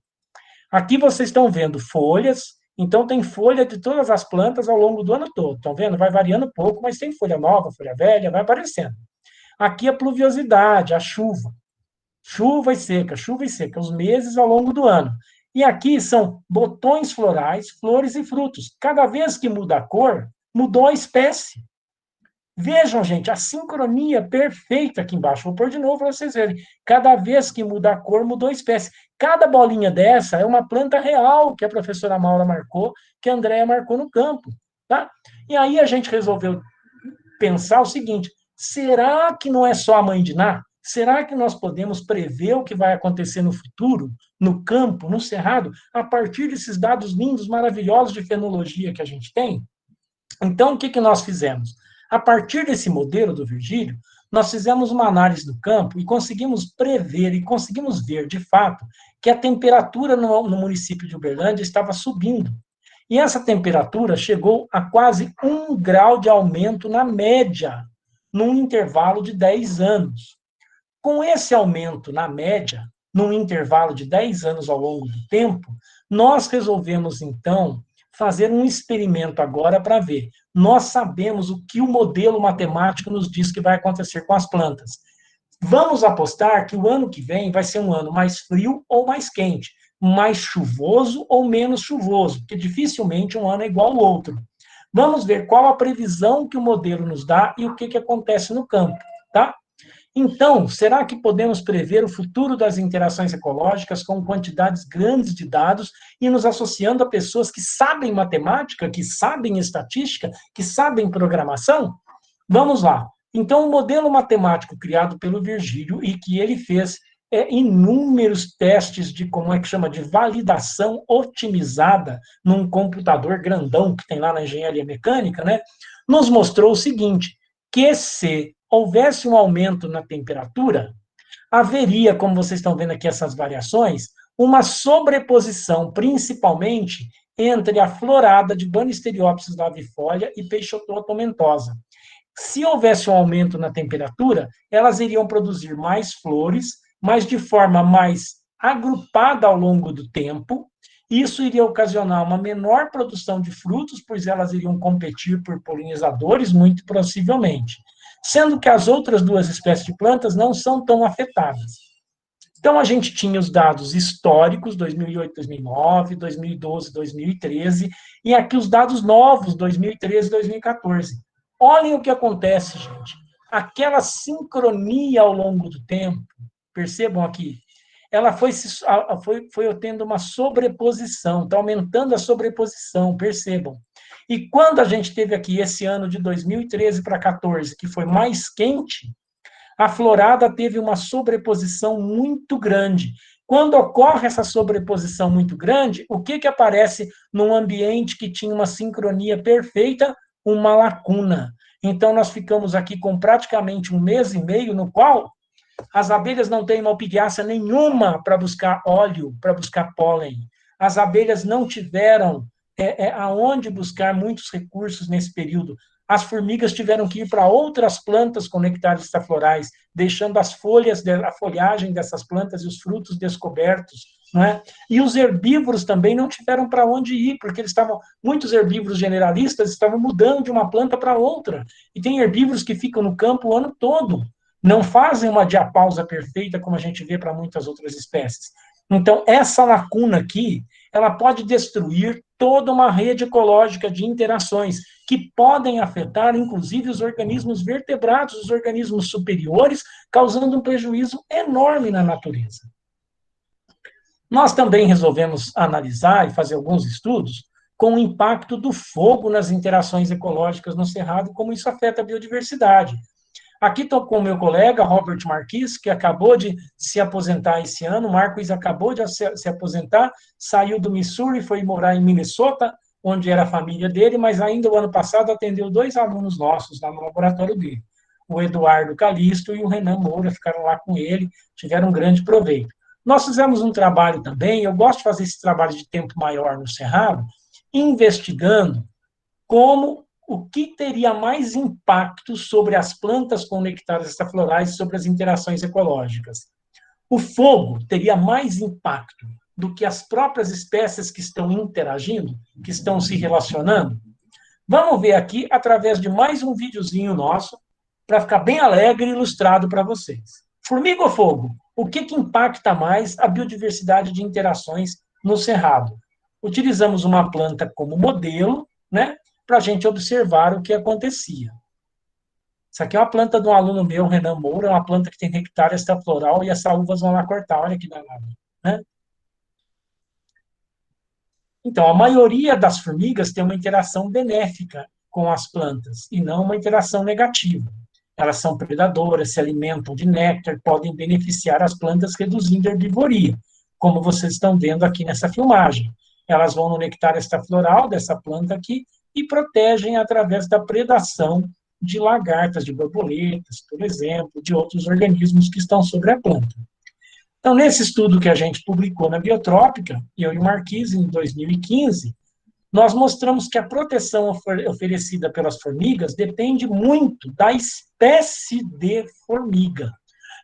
Aqui vocês estão vendo folhas, então tem folha de todas as plantas ao longo do ano todo. Estão vendo? Vai variando um pouco, mas tem folha nova, folha velha, vai aparecendo. Aqui a pluviosidade, a chuva. Chuva e seca, os meses ao longo do ano. E aqui são botões florais, flores e frutos. Cada vez que muda a cor, mudou a espécie. Vejam, gente, a sincronia perfeita aqui embaixo. Vou pôr de novo para vocês verem. Cada vez que muda a cor, mudou a espécie. Cada bolinha dessa é uma planta real que a professora Maura marcou, que a Andréia marcou no campo. Tá? E aí a gente resolveu pensar o seguinte, será que não é só a mãe de Ná? Será que nós podemos prever o que vai acontecer no futuro, no campo, no cerrado, a partir desses dados lindos, maravilhosos de fenologia que a gente tem? Então, o que nós fizemos? A partir desse modelo do Virgílio, nós fizemos uma análise do campo e conseguimos prever e conseguimos ver, de fato, que a temperatura no município de Uberlândia estava subindo. E essa temperatura chegou a quase 1 grau de aumento na média, num intervalo de 10 anos. Com esse aumento na média, num intervalo de 10 anos ao longo do tempo, nós resolvemos, então, fazer um experimento agora para ver. Nós sabemos o que o modelo matemático nos diz que vai acontecer com as plantas. Vamos apostar que o ano que vem vai ser um ano mais frio ou mais quente, mais chuvoso ou menos chuvoso, porque dificilmente um ano é igual ao outro. Vamos ver qual a previsão que o modelo nos dá e o que acontece no campo, tá? Então, será que podemos prever o futuro das interações ecológicas com quantidades grandes de dados e nos associando a pessoas que sabem matemática, que sabem estatística, que sabem programação? Vamos lá. Então, o modelo matemático criado pelo Virgílio e que ele fez inúmeros testes de, como é que chama, de validação otimizada num computador grandão que tem lá na engenharia mecânica, né, nos mostrou o seguinte, que se houvesse um aumento na temperatura, haveria, como vocês estão vendo aqui essas variações, uma sobreposição, principalmente, entre a florada de Banisteriopsis lavifolia e Peixoto tomentosa. Se houvesse um aumento na temperatura, elas iriam produzir mais flores, mas de forma mais agrupada ao longo do tempo. Isso iria ocasionar uma menor produção de frutos, pois elas iriam competir por polinizadores, muito possivelmente. Sendo que as outras 2 espécies de plantas não são tão afetadas. Então, a gente tinha os dados históricos, 2008, 2009, 2012, 2013, e aqui os dados novos, 2013 e 2014. Olhem o que acontece, gente. Aquela sincronia ao longo do tempo, percebam aqui, ela foi tendo uma sobreposição, está aumentando a sobreposição, percebam. E quando a gente teve aqui esse ano de 2013 para 2014, que foi mais quente, a florada teve uma sobreposição muito grande. Quando ocorre essa sobreposição muito grande, o que aparece num ambiente que tinha uma sincronia perfeita? Uma lacuna. Então, nós ficamos aqui com praticamente 1 mês e meio, no qual as abelhas não têm uma opigácea nenhuma para buscar óleo, para buscar pólen. as abelhas não tiveram aonde buscar muitos recursos nesse período. As formigas tiveram que ir para outras plantas com néctares estaflorais, deixando as folhas, a folhagem dessas plantas e os frutos descobertos, não é? E os herbívoros também não tiveram para onde ir, porque muitos herbívoros generalistas estavam mudando de uma planta para outra. E tem herbívoros que ficam no campo o ano todo, não fazem uma diapausa perfeita como a gente vê para muitas outras espécies. Então, essa lacuna aqui, ela pode destruir toda uma rede ecológica de interações que podem afetar, inclusive, os organismos vertebrados, os organismos superiores, causando um prejuízo enorme na natureza. Nós também resolvemos analisar e fazer alguns estudos com o impacto do fogo nas interações ecológicas no Cerrado e como isso afeta a biodiversidade. Aqui estou com o meu colega, Robert Marquis, que acabou de se aposentar esse ano. O Marquis acabou de se aposentar, saiu do Missouri, foi morar em Minnesota, onde era a família dele, mas ainda o ano passado atendeu 2 alunos nossos lá no laboratório dele. O Eduardo Calisto e o Renan Moura ficaram lá com ele, tiveram um grande proveito. Nós fizemos um trabalho também, eu gosto de fazer esse trabalho de tempo maior no Cerrado, investigando o que teria mais impacto sobre as plantas com néctares estaflorais e sobre as interações ecológicas. O fogo teria mais impacto do que as próprias espécies que estão interagindo, que estão se relacionando? Vamos ver aqui através de mais um videozinho nosso, para ficar bem alegre e ilustrado para vocês. Formiga ou fogo? O que impacta mais a biodiversidade de interações no Cerrado? Utilizamos uma planta como modelo, né, para a gente observar o que acontecia. Isso aqui é uma planta de um aluno meu, Renan Moura, uma planta que tem nectária estafloral e as saúvas vão lá cortar, olha que danado, né? Então, a maioria das formigas tem uma interação benéfica com as plantas, e não uma interação negativa. Elas são predadoras, se alimentam de néctar, podem beneficiar as plantas reduzindo a herbivoria, como vocês estão vendo aqui nessa filmagem. Elas vão no nectar estafloral dessa planta aqui e protegem através da predação de lagartas, de borboletas, por exemplo, de outros organismos que estão sobre a planta. Então, nesse estudo que a gente publicou na Biotrópica, eu e o Marquis, em 2015, nós mostramos que a proteção oferecida pelas formigas depende muito da espécie de formiga,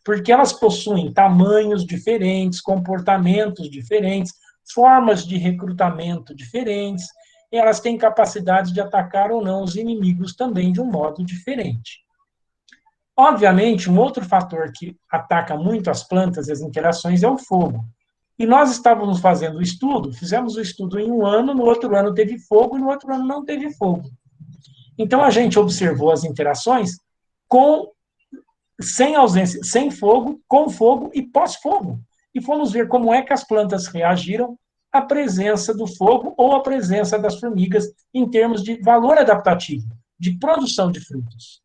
porque elas possuem tamanhos diferentes, comportamentos diferentes, formas de recrutamento diferentes, e elas têm capacidade de atacar ou não os inimigos também de um modo diferente. Obviamente, um outro fator que ataca muito as plantas e as interações é o fogo. E nós estávamos fazendo o estudo, fizemos o estudo em um ano, no outro ano teve fogo e no outro ano não teve fogo. Então, a gente observou as interações sem ausência, sem fogo, com fogo e pós-fogo. E fomos ver como é que as plantas reagiram à presença do fogo ou à presença das formigas em termos de valor adaptativo, de produção de frutos.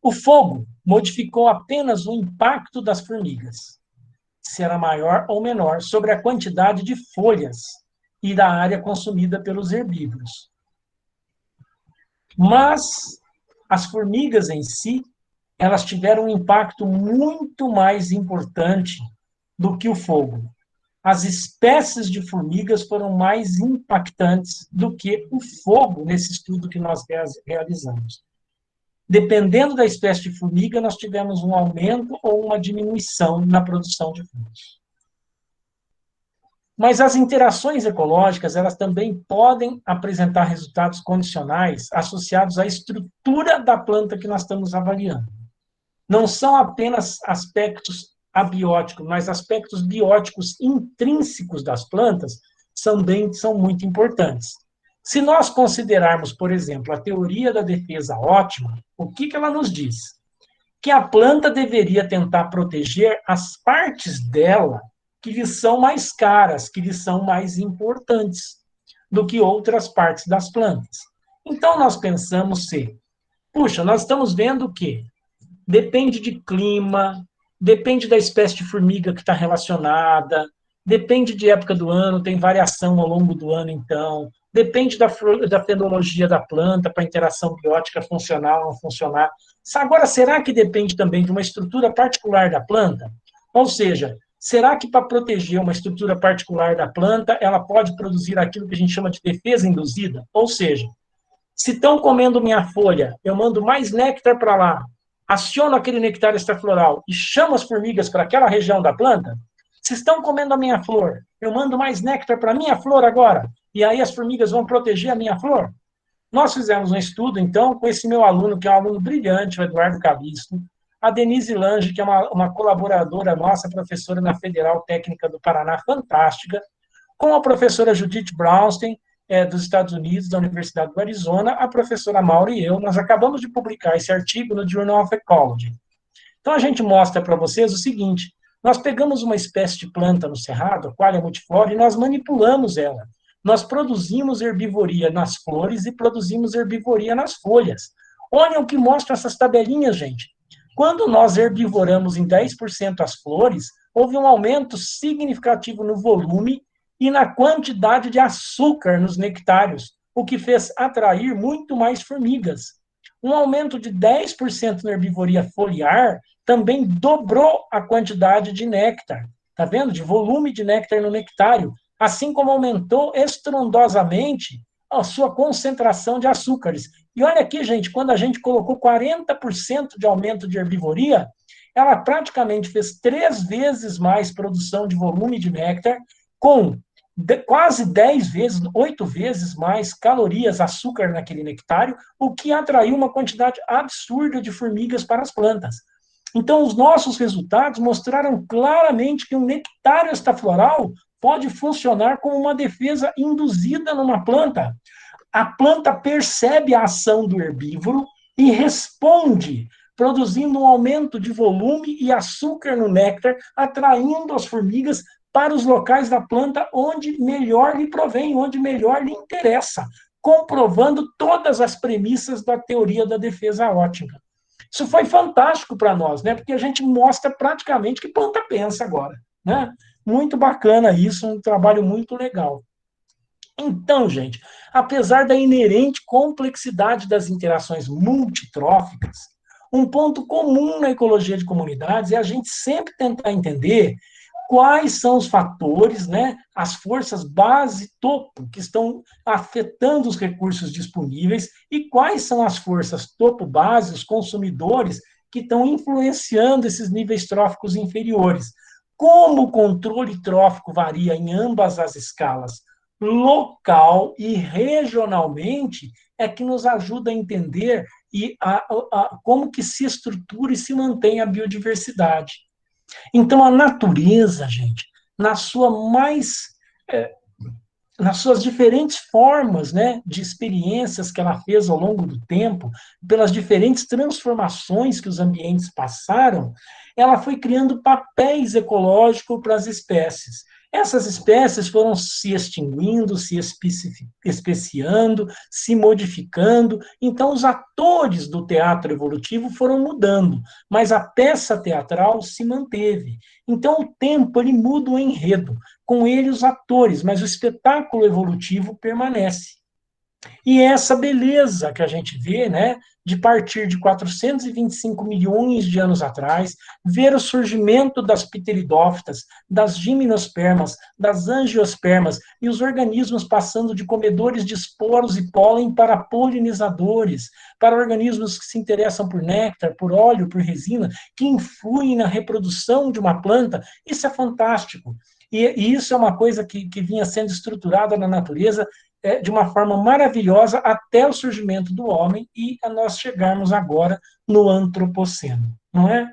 O fogo modificou apenas o impacto das formigas, se era maior ou menor, sobre a quantidade de folhas e da área consumida pelos herbívoros. Mas as formigas em si, elas tiveram um impacto muito mais importante do que o fogo. As espécies de formigas foram mais impactantes do que o fogo nesse estudo que nós realizamos. Dependendo da espécie de formiga, nós tivemos um aumento ou uma diminuição na produção de frutos. Mas as interações ecológicas, elas também podem apresentar resultados condicionais associados à estrutura da planta que nós estamos avaliando. Não são apenas aspectos abióticos, mas aspectos bióticos intrínsecos das plantas são muito importantes. Se nós considerarmos, por exemplo, a teoria da defesa ótima, o que ela nos diz? Que a planta deveria tentar proteger as partes dela que lhe são mais caras, que lhe são mais importantes do que outras partes das plantas. Então, nós pensamos puxa, nós estamos vendo que depende de clima, depende da espécie de formiga que está relacionada, depende de época do ano, tem variação ao longo do ano, então, depende da fenologia da planta para a interação biótica funcionar ou não funcionar. Agora, será que depende também de uma estrutura particular da planta? Ou seja, Será que para proteger uma estrutura particular da planta, ela pode produzir aquilo que a gente chama de defesa induzida? Ou seja, se estão comendo minha folha, eu mando mais néctar para lá, aciono aquele néctar extrafloral e chamo as formigas para aquela região da planta. Se estão comendo a minha flor, eu mando mais néctar para a minha flor agora, e aí as formigas vão proteger a minha flor. Nós fizemos um estudo, então, com esse meu aluno, que é um aluno brilhante, o Eduardo Cavisto, a Denise Lange, que é uma colaboradora nossa, professora na Federal Técnica do Paraná, fantástica, com a professora Judith Brownstein, dos Estados Unidos, da Universidade do Arizona, a professora Maura e eu, nós acabamos de publicar esse artigo no Journal of Ecology. Então, a gente mostra para vocês o seguinte, nós pegamos uma espécie de planta no cerrado, a Qualia multiflora, e nós manipulamos ela. Nós produzimos herbivoria nas flores e produzimos herbivoria nas folhas. Olha o que mostram essas tabelinhas, gente. Quando nós herbivoramos em 10% as flores, houve um aumento significativo no volume e na quantidade de açúcar nos nectários, o que fez atrair muito mais formigas. Um aumento de 10% na herbivoria foliar também dobrou a quantidade de néctar, tá vendo? De volume de néctar no nectário, assim como aumentou estrondosamente a sua concentração de açúcares. E olha aqui, gente, quando a gente colocou 40% de aumento de herbivoria, ela praticamente fez 3 vezes mais produção de volume de néctar, com quase 10 vezes, 8 vezes mais calorias, açúcar naquele nectário, o que atraiu uma quantidade absurda de formigas para as plantas. Então, os nossos resultados mostraram claramente que um nectário estafloral pode funcionar como uma defesa induzida numa planta. A planta percebe a ação do herbívoro e responde, produzindo um aumento de volume e açúcar no néctar, atraindo as formigas para os locais da planta onde melhor lhe provém, onde melhor lhe interessa, comprovando todas as premissas da teoria da defesa ótica. Isso foi fantástico para nós, né? Porque a gente mostra praticamente que planta pensa agora, né? Muito bacana isso, um trabalho muito legal. Então, gente, apesar da inerente complexidade das interações multitróficas, um ponto comum na ecologia de comunidades é a gente sempre tentar entender quais são os fatores, né, as forças base topo que estão afetando os recursos disponíveis e quais são as forças topo base, os consumidores, que estão influenciando esses níveis tróficos inferiores. Como o controle trófico varia em ambas as escalas, local e regionalmente, é que nos ajuda a entender como que se estrutura e se mantém a biodiversidade. Então, a natureza, gente, nas suas diferentes formas, né, de experiências que ela fez ao longo do tempo, pelas diferentes transformações que os ambientes passaram, ela foi criando papéis ecológicos para as espécies. Essas espécies foram se extinguindo, se especiando, se modificando. Então, os atores do teatro evolutivo foram mudando, mas a peça teatral se manteve. Então, o tempo ele muda o enredo, com ele os atores, mas o espetáculo evolutivo permanece. E é essa beleza que a gente vê, né, de partir de 425 milhões de anos atrás, ver o surgimento das pteridófitas, das gimnospermas, das angiospermas, e os organismos passando de comedores de esporos e pólen para polinizadores, para organismos que se interessam por néctar, por óleo, por resina, que influem na reprodução de uma planta. Isso é fantástico. E isso é uma coisa que vinha sendo estruturada na natureza de uma forma maravilhosa até o surgimento do homem e a nós chegarmos agora no antropoceno, não é?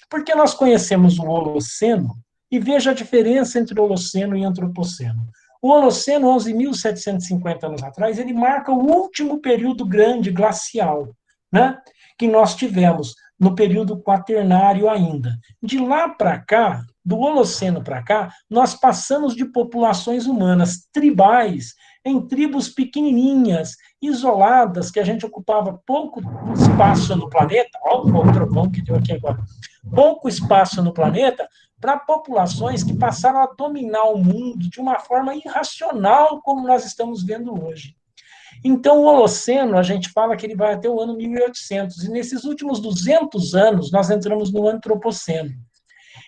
Porque nós conhecemos o Holoceno e veja a diferença entre o Holoceno e o antropoceno. O Holoceno, 11.750 anos atrás, ele marca o último período grande glacial, né, que nós tivemos no período quaternário ainda. De lá para cá, do Holoceno para cá, nós passamos de populações humanas tribais em tribos pequenininhas, isoladas, que a gente ocupava pouco espaço no planeta, olha o trovão que deu aqui agora, pouco espaço no planeta, para populações que passaram a dominar o mundo de uma forma irracional, como nós estamos vendo hoje. Então, o Holoceno, a gente fala que ele vai até o ano 1800, e nesses últimos 200 anos, nós entramos no Antropoceno.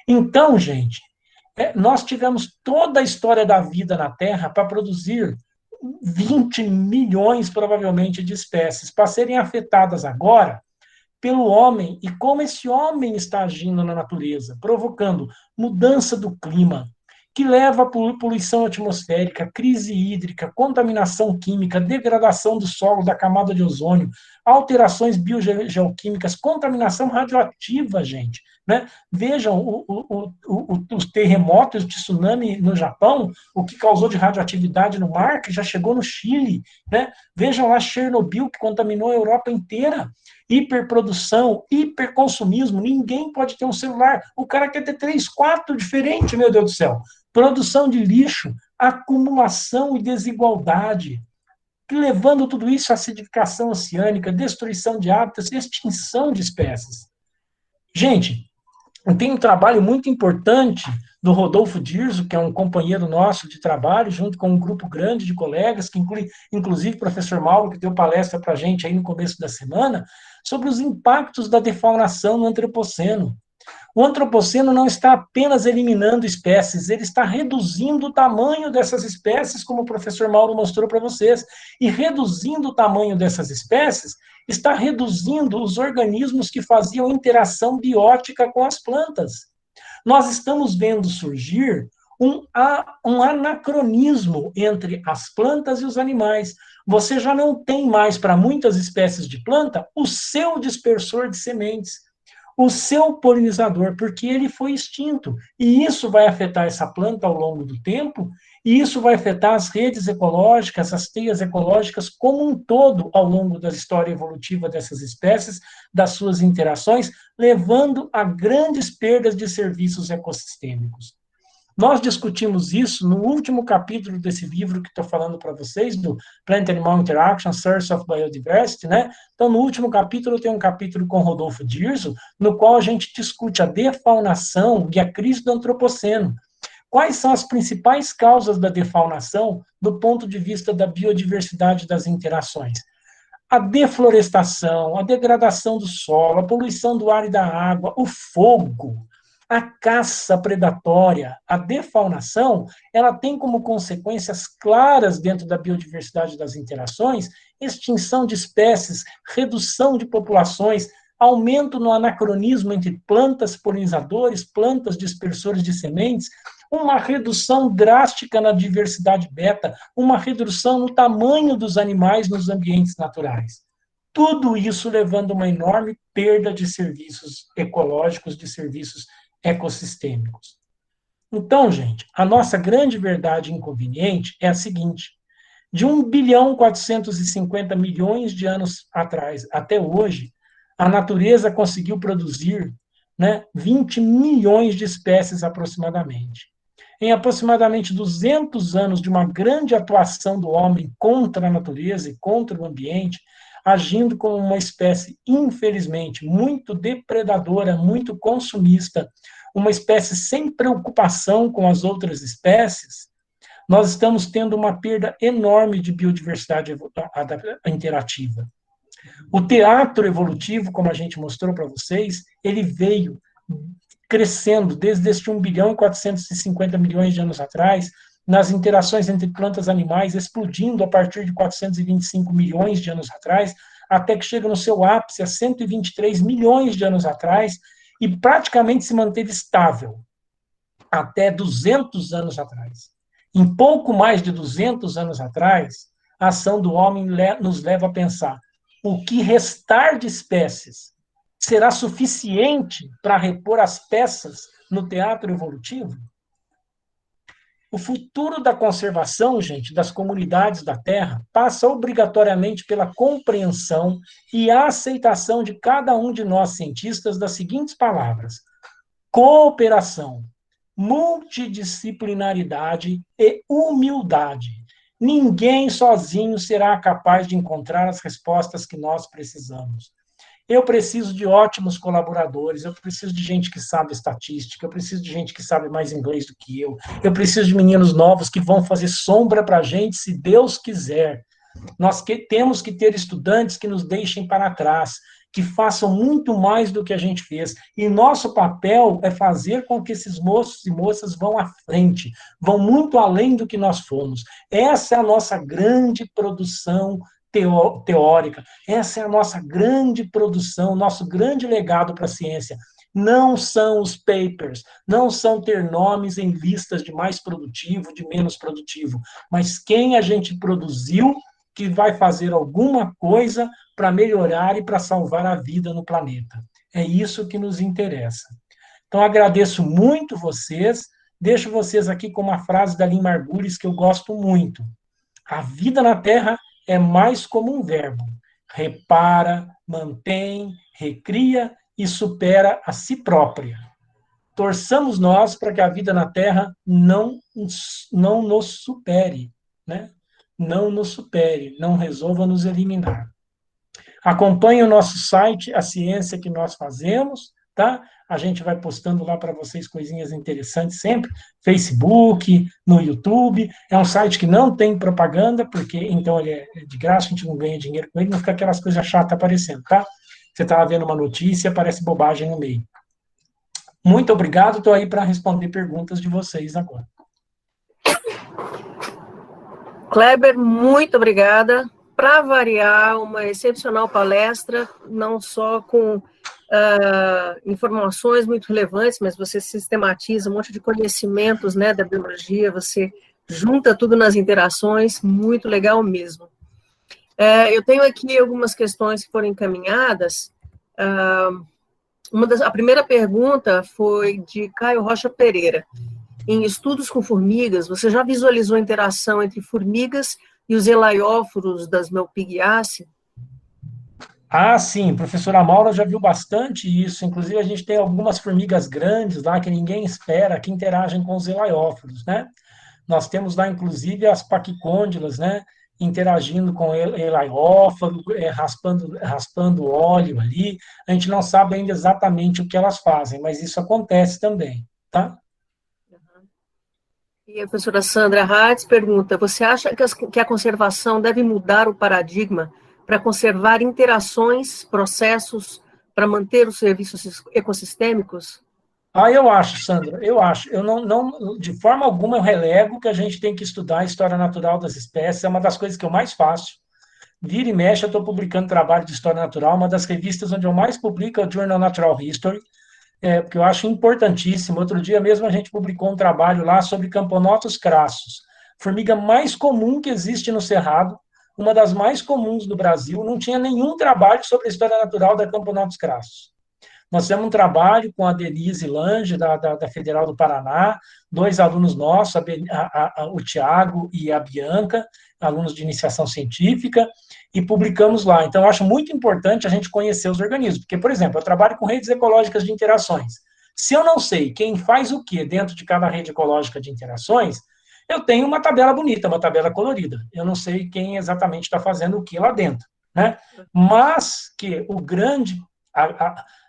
Então, gente, Nós tivemos toda a história da vida na Terra para produzir 20 milhões, provavelmente, de espécies, para serem afetadas agora pelo homem e como esse homem está agindo na natureza, provocando mudança do clima, que leva a poluição atmosférica, crise hídrica, contaminação química, degradação do solo, da camada de ozônio, alterações biogeoquímicas, contaminação radioativa, gente. Né? Vejam os terremotos de tsunami no Japão, o que causou de radioatividade no mar, que já chegou no Chile. Né? Vejam lá Chernobyl, que contaminou a Europa inteira. Hiperprodução, hiperconsumismo, ninguém pode ter um celular. O cara quer ter 3, 4 diferentes, meu Deus do céu. Produção de lixo, acumulação e desigualdade, levando tudo isso à acidificação oceânica, destruição de hábitats, extinção de espécies. Gente, tem um trabalho muito importante do Rodolfo Dirso, que é um companheiro nosso de trabalho, junto com um grupo grande de colegas, que inclui, inclusive, o professor Mauro, que deu palestra para a gente aí no começo da semana, sobre os impactos da defaunação no antropoceno. O antropoceno não está apenas eliminando espécies, ele está reduzindo o tamanho dessas espécies, como o professor Mauro mostrou para vocês. E reduzindo o tamanho dessas espécies, está reduzindo os organismos que faziam interação biótica com as plantas. Nós estamos vendo surgir um anacronismo entre as plantas e os animais. Você já não tem mais, para muitas espécies de planta, o seu dispersor de sementes, o seu polinizador, porque ele foi extinto. E isso vai afetar essa planta ao longo do tempo, e isso vai afetar as redes ecológicas, as teias ecológicas como um todo ao longo da história evolutiva dessas espécies, das suas interações, levando a grandes perdas de serviços ecossistêmicos. Nós discutimos isso no último capítulo desse livro que estou falando para vocês, do Plant Animal Interaction, Source of Biodiversity, né? Então, no último capítulo, tem um capítulo com Rodolfo Dirso, no qual a gente discute a defaunação e a crise do antropoceno. Quais são as principais causas da defaunação do ponto de vista da biodiversidade das interações? A deflorestação, a degradação do solo, a poluição do ar e da água, o fogo, a caça predatória, a defaunação, ela tem como consequências claras dentro da biodiversidade das interações, extinção de espécies, redução de populações, aumento no anacronismo entre plantas polinizadores, plantas dispersores de sementes, uma redução drástica na diversidade beta, uma redução no tamanho dos animais nos ambientes naturais. Tudo isso levando a uma enorme perda de serviços ecológicos, de serviços ecossistêmicos. Então, gente, a nossa grande verdade inconveniente é a seguinte: de 1,450 bilhão de anos atrás até hoje, a natureza conseguiu produzir 20 milhões de espécies aproximadamente. Em aproximadamente 200 anos de uma grande atuação do homem contra a natureza e contra o ambiente, agindo como uma espécie, infelizmente, muito depredadora, muito consumista, uma espécie sem preocupação com as outras espécies, nós estamos tendo uma perda enorme de biodiversidade interativa. O teatro evolutivo, como a gente mostrou para vocês, ele veio crescendo desde este 1,450 bilhão de anos atrás, nas interações entre plantas e animais, explodindo a partir de 425 milhões de anos atrás, até que chega no seu ápice a 123 milhões de anos atrás, e praticamente se manteve estável até 200 anos atrás. Em pouco mais de 200 anos atrás, a ação do homem nos leva a pensar: o que restar de espécies será suficiente para repor as peças no teatro evolutivo? O futuro da conservação, gente, das comunidades da Terra, passa obrigatoriamente pela compreensão e a aceitação de cada um de nós cientistas das seguintes palavras: cooperação, multidisciplinaridade e humildade. Ninguém sozinho será capaz de encontrar as respostas que nós precisamos. Eu preciso de ótimos colaboradores, eu preciso de gente que sabe estatística, eu preciso de gente que sabe mais inglês do que eu preciso de meninos novos que vão fazer sombra para a gente, se Deus quiser. Nós temos que ter estudantes que nos deixem para trás, que façam muito mais do que a gente fez. E nosso papel é fazer com que esses moços e moças vão à frente, vão muito além do que nós fomos. Essa é a nossa grande produção teórica, essa é a nossa grande produção, nosso grande legado para a ciência. Não são os papers, não são ter nomes em listas de mais produtivo, de menos produtivo, mas quem a gente produziu que vai fazer alguma coisa para melhorar e para salvar a vida no planeta. É isso que nos interessa. Então, agradeço muito vocês, deixo vocês aqui com uma frase da Lynn Margulis que eu gosto muito. A vida na Terra é mais como um verbo. Repara, mantém, recria e supera a si própria. Torçamos nós para que a vida na Terra não nos supere, né? Não nos supere, não resolva nos eliminar. Acompanhe o nosso site, a ciência que nós fazemos, tá? A gente vai postando lá para vocês coisinhas interessantes sempre, Facebook, no YouTube. É um site que não tem propaganda, porque então ele é de graça, a gente não ganha dinheiro com ele, não fica aquelas coisas chatas aparecendo, tá? Você estava vendo uma notícia, aparece bobagem no meio. Muito obrigado, estou aí para responder perguntas de vocês agora. Kleber, muito obrigada. Para variar, uma excepcional palestra, não só com informações muito relevantes, mas você sistematiza um monte de conhecimentos, né, da biologia, você junta tudo nas interações, muito legal mesmo. Eu tenho aqui algumas questões que foram encaminhadas. A primeira pergunta foi de Caio Rocha Pereira. Em estudos com formigas, você já visualizou a interação entre formigas e os elaióforos das Melpighiaceae? Ah, sim, professora Maura já viu bastante isso. Inclusive, a gente tem algumas formigas grandes lá que ninguém espera, que interagem com os elaióforos, né? Nós temos lá, inclusive, as paquicôndilas, né? Interagindo com o elaióforo, raspando óleo ali. A gente não sabe ainda exatamente o que elas fazem, mas isso acontece também, tá? E a professora Sandra Hatz pergunta, você acha que a conservação deve mudar o paradigma para conservar interações, processos, para manter os serviços ecossistêmicos? Eu acho, Sandra, eu acho. Eu não, de forma alguma eu relego que a gente tem que estudar a história natural das espécies, é uma das coisas que eu mais faço. Vira e mexe, eu estou publicando trabalho de história natural, uma das revistas onde eu mais publico é o Journal Natural History, porque eu acho importantíssimo. Outro dia mesmo a gente publicou um trabalho lá sobre Camponotus crassus, formiga mais comum que existe no Cerrado, uma das mais comuns do Brasil, não tinha nenhum trabalho sobre a história natural da Camponotus crassus. Nós fizemos um trabalho com a Denise Lange, da Federal do Paraná, 2 alunos nossos, o Tiago e a Bianca, alunos de iniciação científica, e publicamos lá. Então, eu acho muito importante a gente conhecer os organismos, porque, por exemplo, eu trabalho com redes ecológicas de interações. Se eu não sei quem faz o que dentro de cada rede ecológica de interações, eu tenho uma tabela bonita, uma tabela colorida. Eu não sei quem exatamente está fazendo o que lá dentro, né? Mas que o grande...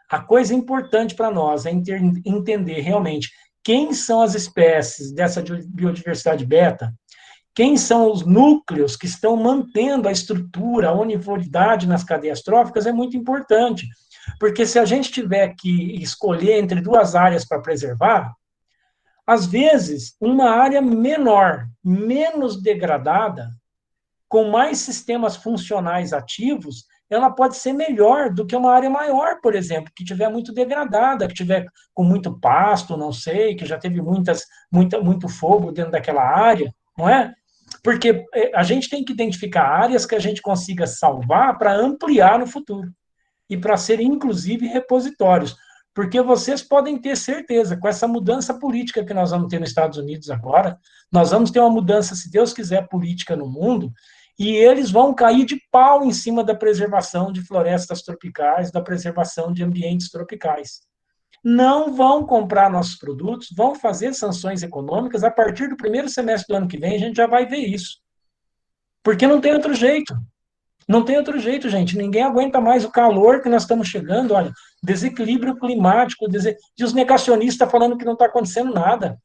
A coisa importante para nós é entender realmente quem são as espécies dessa biodiversidade beta, quem são os núcleos que estão mantendo a estrutura, a uniformidade nas cadeias tróficas é muito importante, porque se a gente tiver que escolher entre 2 áreas para preservar, às vezes uma área menor, menos degradada, com mais sistemas funcionais ativos, ela pode ser melhor do que uma área maior, por exemplo, que tiver muito degradada, que tiver com muito pasto, não sei, que já teve muito fogo dentro daquela área, não é? Porque a gente tem que identificar áreas que a gente consiga salvar para ampliar no futuro e para serem, inclusive, repositórios. Porque vocês podem ter certeza, com essa mudança política que nós vamos ter nos Estados Unidos agora, nós vamos ter uma mudança, se Deus quiser, política no mundo, e eles vão cair de pau em cima da preservação de florestas tropicais, da preservação de ambientes tropicais. Não vão comprar nossos produtos, vão fazer sanções econômicas, a partir do primeiro semestre do ano que vem, a gente já vai ver isso. Porque não tem outro jeito. Não tem outro jeito, gente. Ninguém aguenta mais o calor que nós estamos chegando. Olha, desequilíbrio climático, e os negacionistas falando que não está acontecendo nada.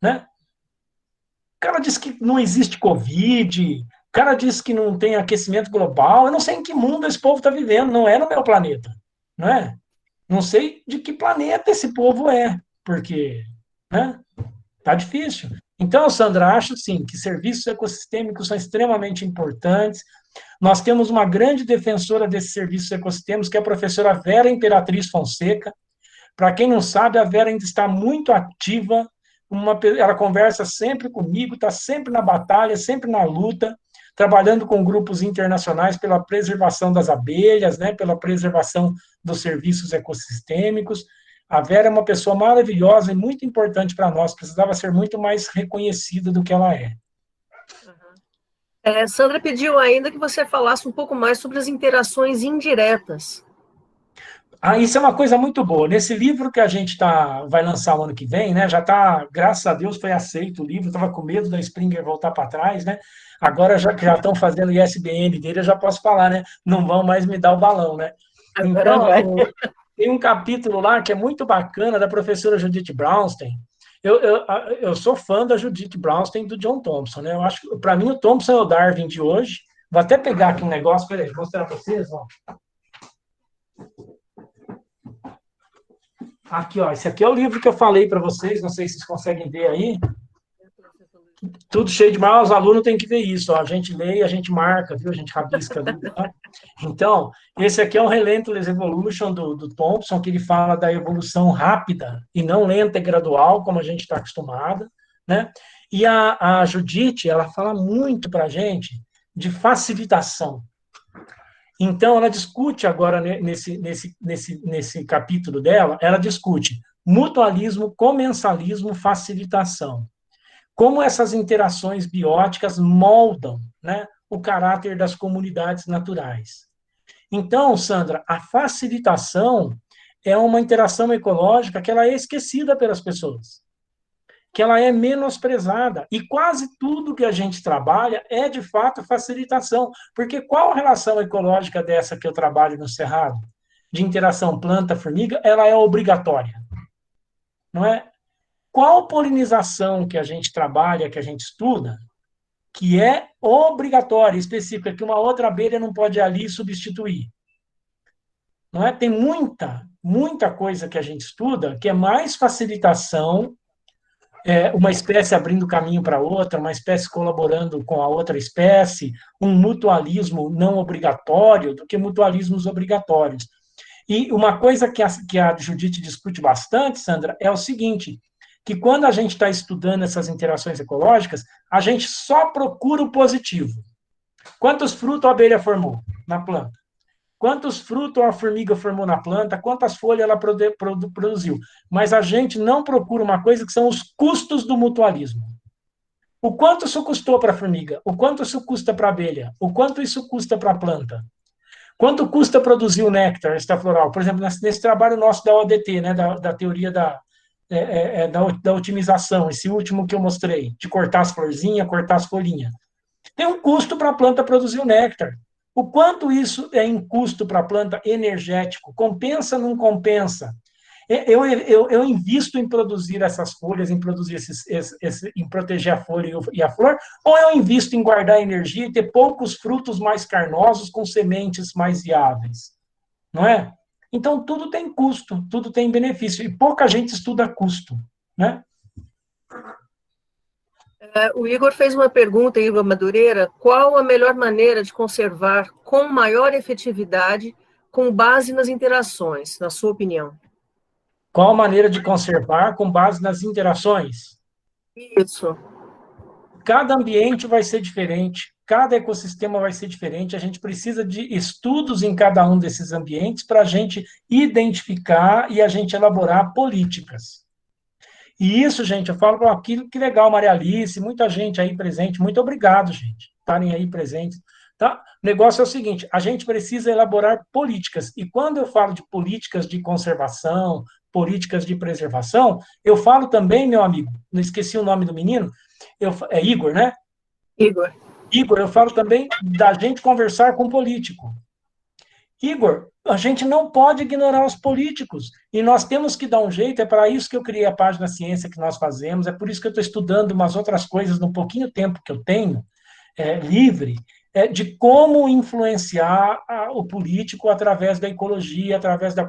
Né? O cara diz que não existe Covid, cara disse que não tem aquecimento global. Eu não sei em que mundo esse povo está vivendo, não é no meu planeta, não é? Não sei de que planeta esse povo é, porque, né? Tá difícil. Então, Sandra, acho sim que serviços ecossistêmicos são extremamente importantes. Nós temos uma grande defensora desses serviços ecossistêmicos, que é a professora Vera Imperatriz Fonseca. Para quem não sabe, a Vera ainda está muito ativa, ela conversa sempre comigo, está sempre na batalha, sempre na luta, trabalhando com grupos internacionais pela preservação das abelhas, né, pela preservação dos serviços ecossistêmicos. A Vera é uma pessoa maravilhosa e muito importante para nós, precisava ser muito mais reconhecida do que ela é. Sandra pediu ainda que você falasse um pouco mais sobre as interações indiretas. Isso é uma coisa muito boa. Nesse livro que a gente vai lançar o ano que vem, né? Já está, graças a Deus, foi aceito o livro. Estava com medo da Springer voltar para trás, né? Agora, já que já estão fazendo o ISBN dele, eu já posso falar, né? Não vão mais me dar o balão, né? Então, tem um capítulo lá que é muito bacana, da professora Judith Brownstein. Eu sou fã da Judith Brownstein e do John Thompson, né? Eu acho que, para mim, o Thompson é o Darwin de hoje. Vou até pegar aqui um negócio, peraí, vou mostrar para vocês, ó. Aqui, ó, esse aqui é o livro que eu falei para vocês, não sei se vocês conseguem ver aí. Tudo cheio de mal, os alunos têm que ver isso, ó. A gente lê e a gente marca, viu? A gente rabisca ali, tá? Então, esse aqui é o Relentless Evolution do Thompson, que ele fala da evolução rápida e não lenta e gradual, como a gente está acostumado, né? E a Judith, ela fala muito para a gente de facilitação. Então, ela discute agora, nesse capítulo dela, ela discute mutualismo, comensalismo, facilitação. Como essas interações bióticas moldam, né, o caráter das comunidades naturais. Então, Sandra, a facilitação é uma interação ecológica que ela é esquecida pelas pessoas, que ela é menosprezada. E quase tudo que a gente trabalha é, de fato, facilitação. Porque qual a relação ecológica dessa que eu trabalho no Cerrado? De interação planta-formiga, ela é obrigatória. Não é? Qual polinização que a gente trabalha, que a gente estuda, que é obrigatória, específica, que uma outra abelha não pode ali substituir? Não é? Tem muita coisa que a gente estuda que é mais facilitação, uma espécie abrindo caminho para outra, uma espécie colaborando com a outra espécie, um mutualismo não obrigatório do que mutualismos obrigatórios. E uma coisa que a Judith discute bastante, Sandra, é o seguinte, que quando a gente está estudando essas interações ecológicas, a gente só procura o positivo. Quantos frutos a abelha formou na planta? Quantos frutos a formiga formou na planta? Quantas folhas ela produziu? Mas a gente não procura uma coisa que são os custos do mutualismo. O quanto isso custou para a formiga? O quanto isso custa para a abelha? O quanto isso custa para a planta? Quanto custa produzir o néctar extrafloral? Por exemplo, nesse trabalho nosso da ODT, né, da teoria da otimização, esse último que eu mostrei, de cortar as florzinhas, cortar as folhinhas. Tem um custo para a planta produzir o néctar. O quanto isso é em custo para a planta energético? Compensa, não compensa? Eu invisto em produzir essas folhas, em produzir em proteger a folha e a flor, ou eu invisto em guardar energia e ter poucos frutos mais carnosos com sementes mais viáveis? Não é? Então, tudo tem custo, tudo tem benefício, e pouca gente estuda custo, né? O Igor fez uma pergunta, Igor Madureira, qual a melhor maneira de conservar com maior efetividade com base nas interações, na sua opinião? Qual a maneira de conservar com base nas interações? Isso. Cada ambiente vai ser diferente, cada ecossistema vai ser diferente, a gente precisa de estudos em cada um desses ambientes para a gente identificar e a gente elaborar políticas. E isso, gente, eu falo para aquilo, que legal, Maria Alice, muita gente aí presente, muito obrigado, gente, estarem aí presentes. Tá? O negócio é o seguinte, a gente precisa elaborar políticas, e quando eu falo de políticas de conservação, políticas de preservação, eu falo também, meu amigo, não esqueci o nome do menino, é Igor, né? Igor. Igor, eu falo também da gente conversar com o político. Igor, a gente não pode ignorar os políticos, e nós temos que dar um jeito, é para isso que eu criei a página Ciência que nós fazemos, é por isso que eu estou estudando umas outras coisas no pouquinho tempo que eu tenho, livre, de como influenciar o político através da ecologia, através da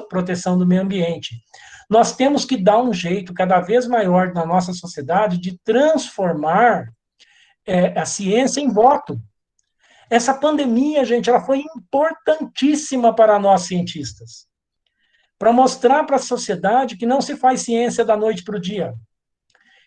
proteção do meio ambiente. Nós temos que dar um jeito cada vez maior na nossa sociedade de transformar a ciência em voto. Essa pandemia, gente, ela foi importantíssima para nós cientistas, para mostrar para a sociedade que não se faz ciência da noite para o dia,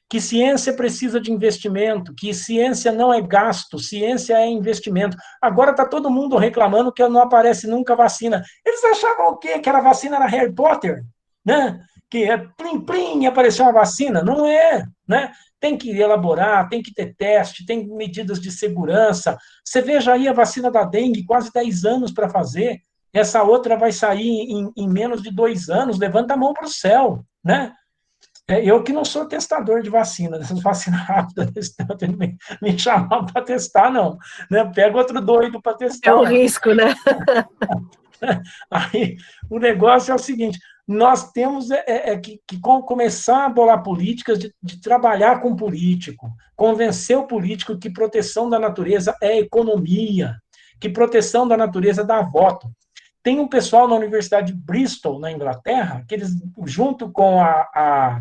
que ciência precisa de investimento, que ciência não é gasto, ciência é investimento. Agora está todo mundo reclamando que não aparece nunca vacina. Eles achavam o quê? Que a vacina era Harry Potter, né? Que é plim-plim e apareceu uma vacina. Não é, né? Tem que elaborar, tem que ter teste, tem medidas de segurança. Você veja aí a vacina da dengue, quase 10 anos para fazer. Essa outra vai sair em menos de 2 anos. Levanta a mão para o céu, né? Eu que não sou testador de vacina, dessas vacinas rápidas, me chamar para testar, não. Né? Pega outro doido para testar. É um risco, né? Aí, o negócio é o seguinte, nós temos que começar a bolar políticas de trabalhar com o político, convencer o político que proteção da natureza é economia, que proteção da natureza dá voto. Tem um pessoal na Universidade de Bristol, na Inglaterra, que eles, junto com a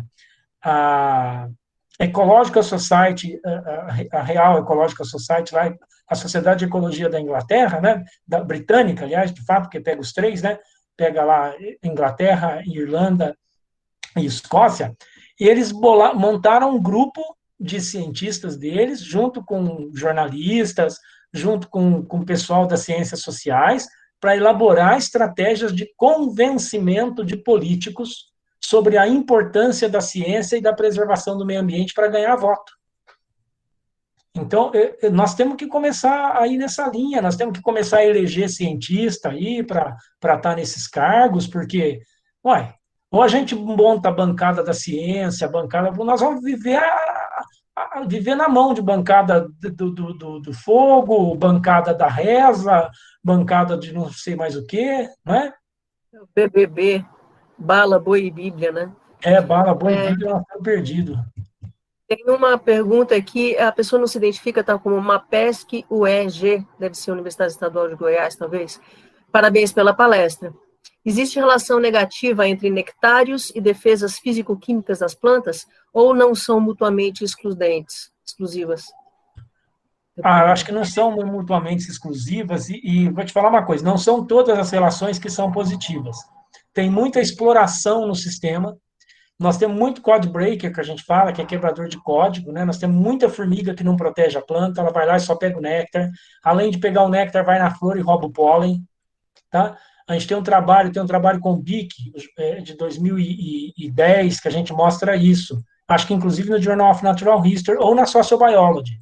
Ecological Society, a Real Ecological Society, lá, a Sociedade de Ecologia da Inglaterra, né, da britânica, aliás, de fato, porque pega os três, né, pega lá Inglaterra, Irlanda e Escócia, e eles montaram um grupo de cientistas deles, junto com jornalistas, junto com o pessoal das ciências sociais, para elaborar estratégias de convencimento de políticos sobre a importância da ciência e da preservação do meio ambiente para ganhar voto. Então, nós temos que começar a ir nessa linha, nós temos que começar a eleger cientista aí para estar nesses cargos, porque, ou a gente monta a bancada da ciência, nós vamos viver viver na mão de bancada do fogo, bancada da reza, bancada de não sei mais o quê, não é? BBB, bala, boi e bíblia, né? Bala, boi e bíblia, nós estamos perdidos. Tem uma pergunta aqui, a pessoa não se identifica, tá como Mapesc UEG, deve ser a Universidade Estadual de Goiás, talvez. Parabéns pela palestra. Existe relação negativa entre nectários e defesas físico-químicas das plantas, ou não são mutuamente exclusivas? Eu acho que não são mutuamente exclusivas, e vou te falar uma coisa, não são todas as relações que são positivas. Tem muita exploração no sistema, nós temos muito code breaker, que a gente fala, que é quebrador de código, né? Nós temos muita formiga que não protege a planta, ela vai lá e só pega o néctar, além de pegar o néctar, vai na flor e rouba o pólen, tá? A gente tem um trabalho com o BIC, de 2010, que a gente mostra isso, acho que inclusive no Journal of Natural History, ou na Sociobiology.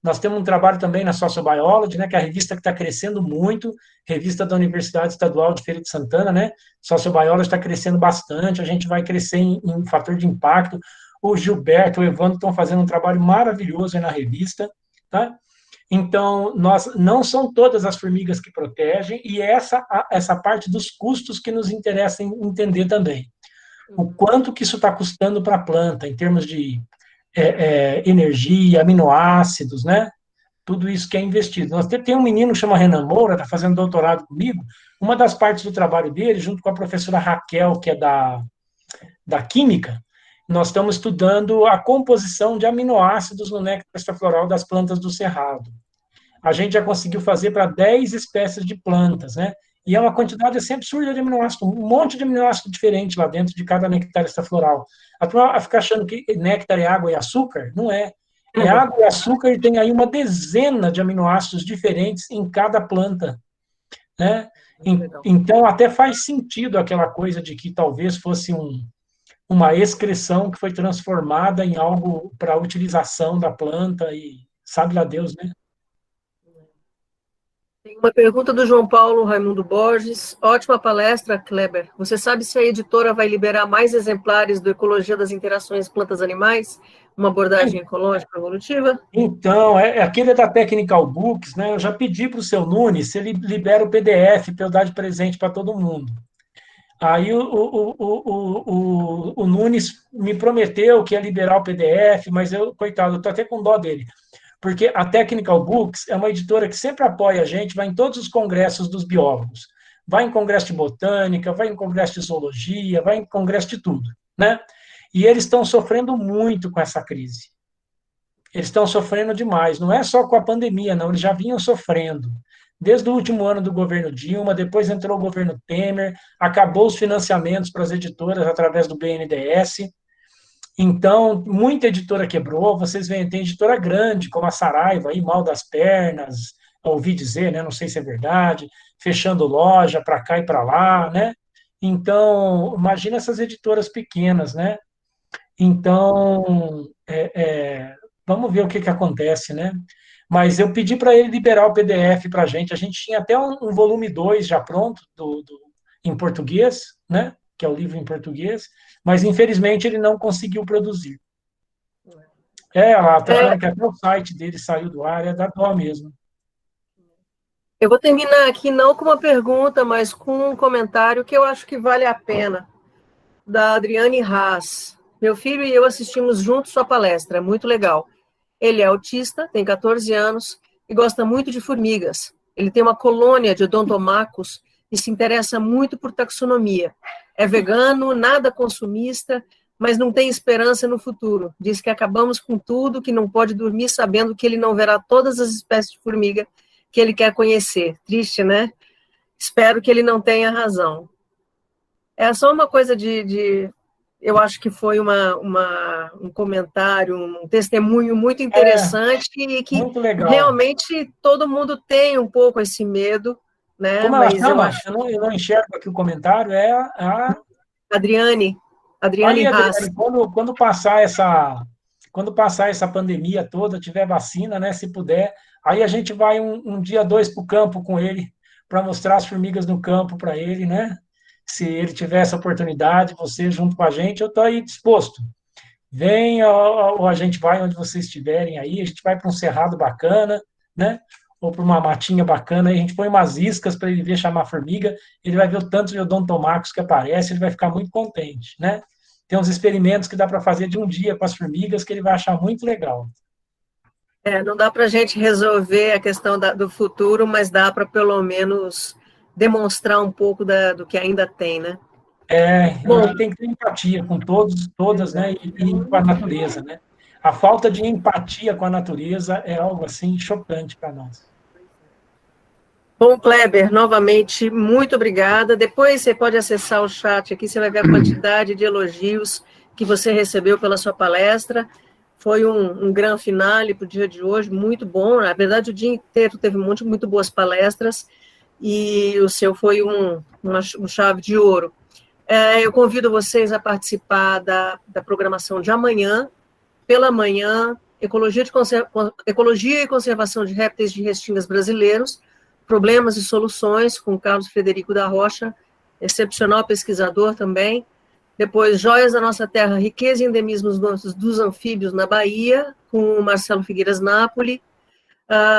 Nós temos um trabalho também na Sociobiology, né, que é a revista que está crescendo muito, revista da Universidade Estadual de Feira de Santana, né? Sociobiology está crescendo bastante, a gente vai crescer em fator de impacto. O Gilberto, o Evandro estão fazendo um trabalho maravilhoso aí na revista, tá? Então, não são todas as formigas que protegem, e essa parte dos custos que nos interessa entender também. O quanto que isso está custando para a planta, em termos de energia, aminoácidos, né? Tudo isso que é investido. Nós tem um menino que chama Renan Moura, está fazendo doutorado comigo, uma das partes do trabalho dele, junto com a professora Raquel, que é da Química, nós estamos estudando a composição de aminoácidos no néctar extrafloral das plantas do cerrado. A gente já conseguiu fazer para 10 espécies de plantas, né? E é uma quantidade assim absurda de aminoácidos, um monte de aminoácido diferente lá dentro de cada néctar extrafloral. A turma fica achando que néctar é água e açúcar, não é. É água e açúcar e tem aí uma dezena de aminoácidos diferentes em cada planta, né? Então, até faz sentido aquela coisa de que talvez fosse uma excreção que foi transformada em algo para a utilização da planta e sabe lá Deus, né? Tem uma pergunta do João Paulo Raimundo Borges. Ótima palestra, Kleber. Você sabe se a editora vai liberar mais exemplares do Ecologia das Interações Plantas-Animais? Uma abordagem ecológica evolutiva? Então, aquele da Technical Books, né? Eu já pedi para o seu Nunes se ele libera o PDF para eu dar de presente para todo mundo. Aí o Nunes me prometeu que ia liberar o PDF, mas eu, coitado, eu estou até com dó dele. porque a Technical Books é uma editora que sempre apoia a gente, vai em todos os congressos dos biólogos, vai em congresso de botânica, vai em congresso de zoologia, vai em congresso de tudo, né? E eles estão sofrendo muito com essa crise. Eles estão sofrendo demais, não é só com a pandemia, não, eles já vinham sofrendo. Desde o último ano do governo Dilma, depois entrou o governo Temer, acabou os financiamentos para as editoras através do BNDES. Então, muita editora quebrou, vocês veem, tem editora grande, como a Saraiva, aí, mal das pernas, ouvi dizer, né, não sei se é verdade, fechando loja para cá e para lá, né? Então, imagina essas editoras pequenas, né? Então, vamos ver o que acontece, né? Mas eu pedi para ele liberar o PDF para a gente tinha até um volume 2 já pronto, em português, né? Que é o livro em português, mas infelizmente ele não conseguiu produzir. Ela está falando que até o site dele saiu do ar, é da dó mesmo. Eu vou terminar aqui não com uma pergunta, mas com um comentário que eu acho que vale a pena, da Adriane Haas. Meu filho e eu assistimos juntos sua palestra, é muito legal. Ele é autista, tem 14 anos e gosta muito de formigas. Ele tem uma colônia de odontomacos e se interessa muito por taxonomia. É vegano, nada consumista, mas não tem esperança no futuro. Diz que acabamos com tudo, que não pode dormir sabendo que ele não verá todas as espécies de formiga que ele quer conhecer. Triste, né? Espero que ele não tenha razão. É só uma coisa eu acho que foi um comentário, um testemunho muito interessante e que realmente todo mundo tem um pouco esse medo, né? Como ela chama? Eu não enxergo aqui o comentário, é a... Adriane Haas. Quando passar essa pandemia toda, tiver vacina, né, se puder, aí a gente vai um dia, 2 para o campo com ele, para mostrar as formigas no campo para ele, né? Se ele tiver essa oportunidade, você junto com a gente, eu estou aí disposto. Venha, ou a gente vai onde vocês estiverem aí, a gente vai para um cerrado bacana, né? Ou para uma matinha bacana, aí a gente põe umas iscas para ele ver chamar formiga, ele vai ver o tanto de odontomacos que aparece, ele vai ficar muito contente, né? Tem uns experimentos que dá para fazer de um dia com as formigas que ele vai achar muito legal. Não dá para a gente resolver a questão do futuro, mas dá para pelo menos demonstrar um pouco do que ainda tem, né? A gente tem que ter empatia com todas, né? E com a natureza, né? A falta de empatia com a natureza é algo assim chocante para nós. Bom, Kleber, novamente, muito obrigada. Depois você pode acessar o chat aqui, você vai ver a quantidade de elogios que você recebeu pela sua palestra. Foi um gran finale para o dia de hoje, muito bom. Na verdade, o dia inteiro teve muito boas palestras e o seu foi uma chave de ouro. Eu convido vocês a participar da programação de amanhã, pela manhã, Ecologia e Conservação de Répteis de Restingas Brasileiros, Problemas e Soluções, com Carlos Frederico da Rocha, excepcional pesquisador também. Depois, Joias da Nossa Terra, Riqueza e Endemismos dos Anfíbios na Bahia, com o Marcelo Figueiras Napoli.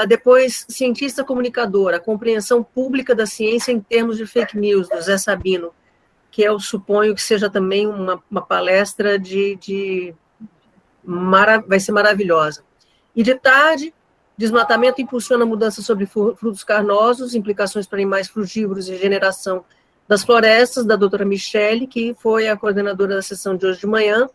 Depois, Cientista Comunicador, a Compreensão Pública da Ciência em Termos de Fake News, do Zé Sabino, que eu suponho que seja também uma palestra vai ser maravilhosa. E de tarde, Desmatamento impulsiona a mudança sobre frutos carnosos, implicações para animais frugívoros e regeneração das florestas, da doutora Michele, que foi a coordenadora da sessão de hoje de manhã.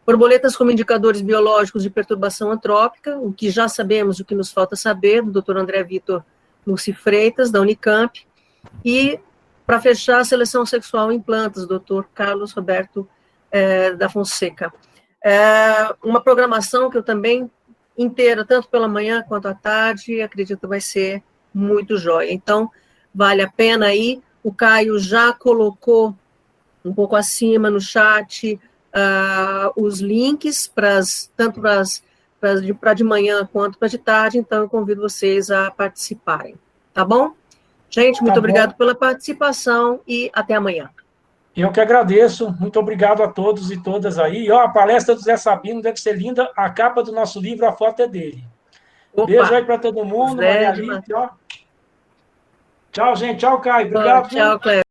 Borboletas como indicadores biológicos de perturbação antrópica, o que já sabemos, o que nos falta saber, do doutor André Vitor Luci Freitas, da Unicamp. E, para fechar, a seleção sexual em plantas, do doutor Carlos Roberto da Fonseca. Uma programação que eu também inteira, tanto pela manhã quanto à tarde, acredito que vai ser muito jóia. Então, vale a pena aí. O Caio já colocou um pouco acima no chat os links, tanto para de manhã quanto para de tarde, então eu convido vocês a participarem. Tá bom? Gente, muito obrigado pela participação e até amanhã. Eu que agradeço, muito obrigado a todos e todas aí. A palestra do Zé Sabino deve ser linda, a capa do nosso livro, a foto é dele. Opa, beijo aí para todo mundo, Maria Alice, Tchau, gente, tchau, Caio, obrigado. Tchau, Cléber.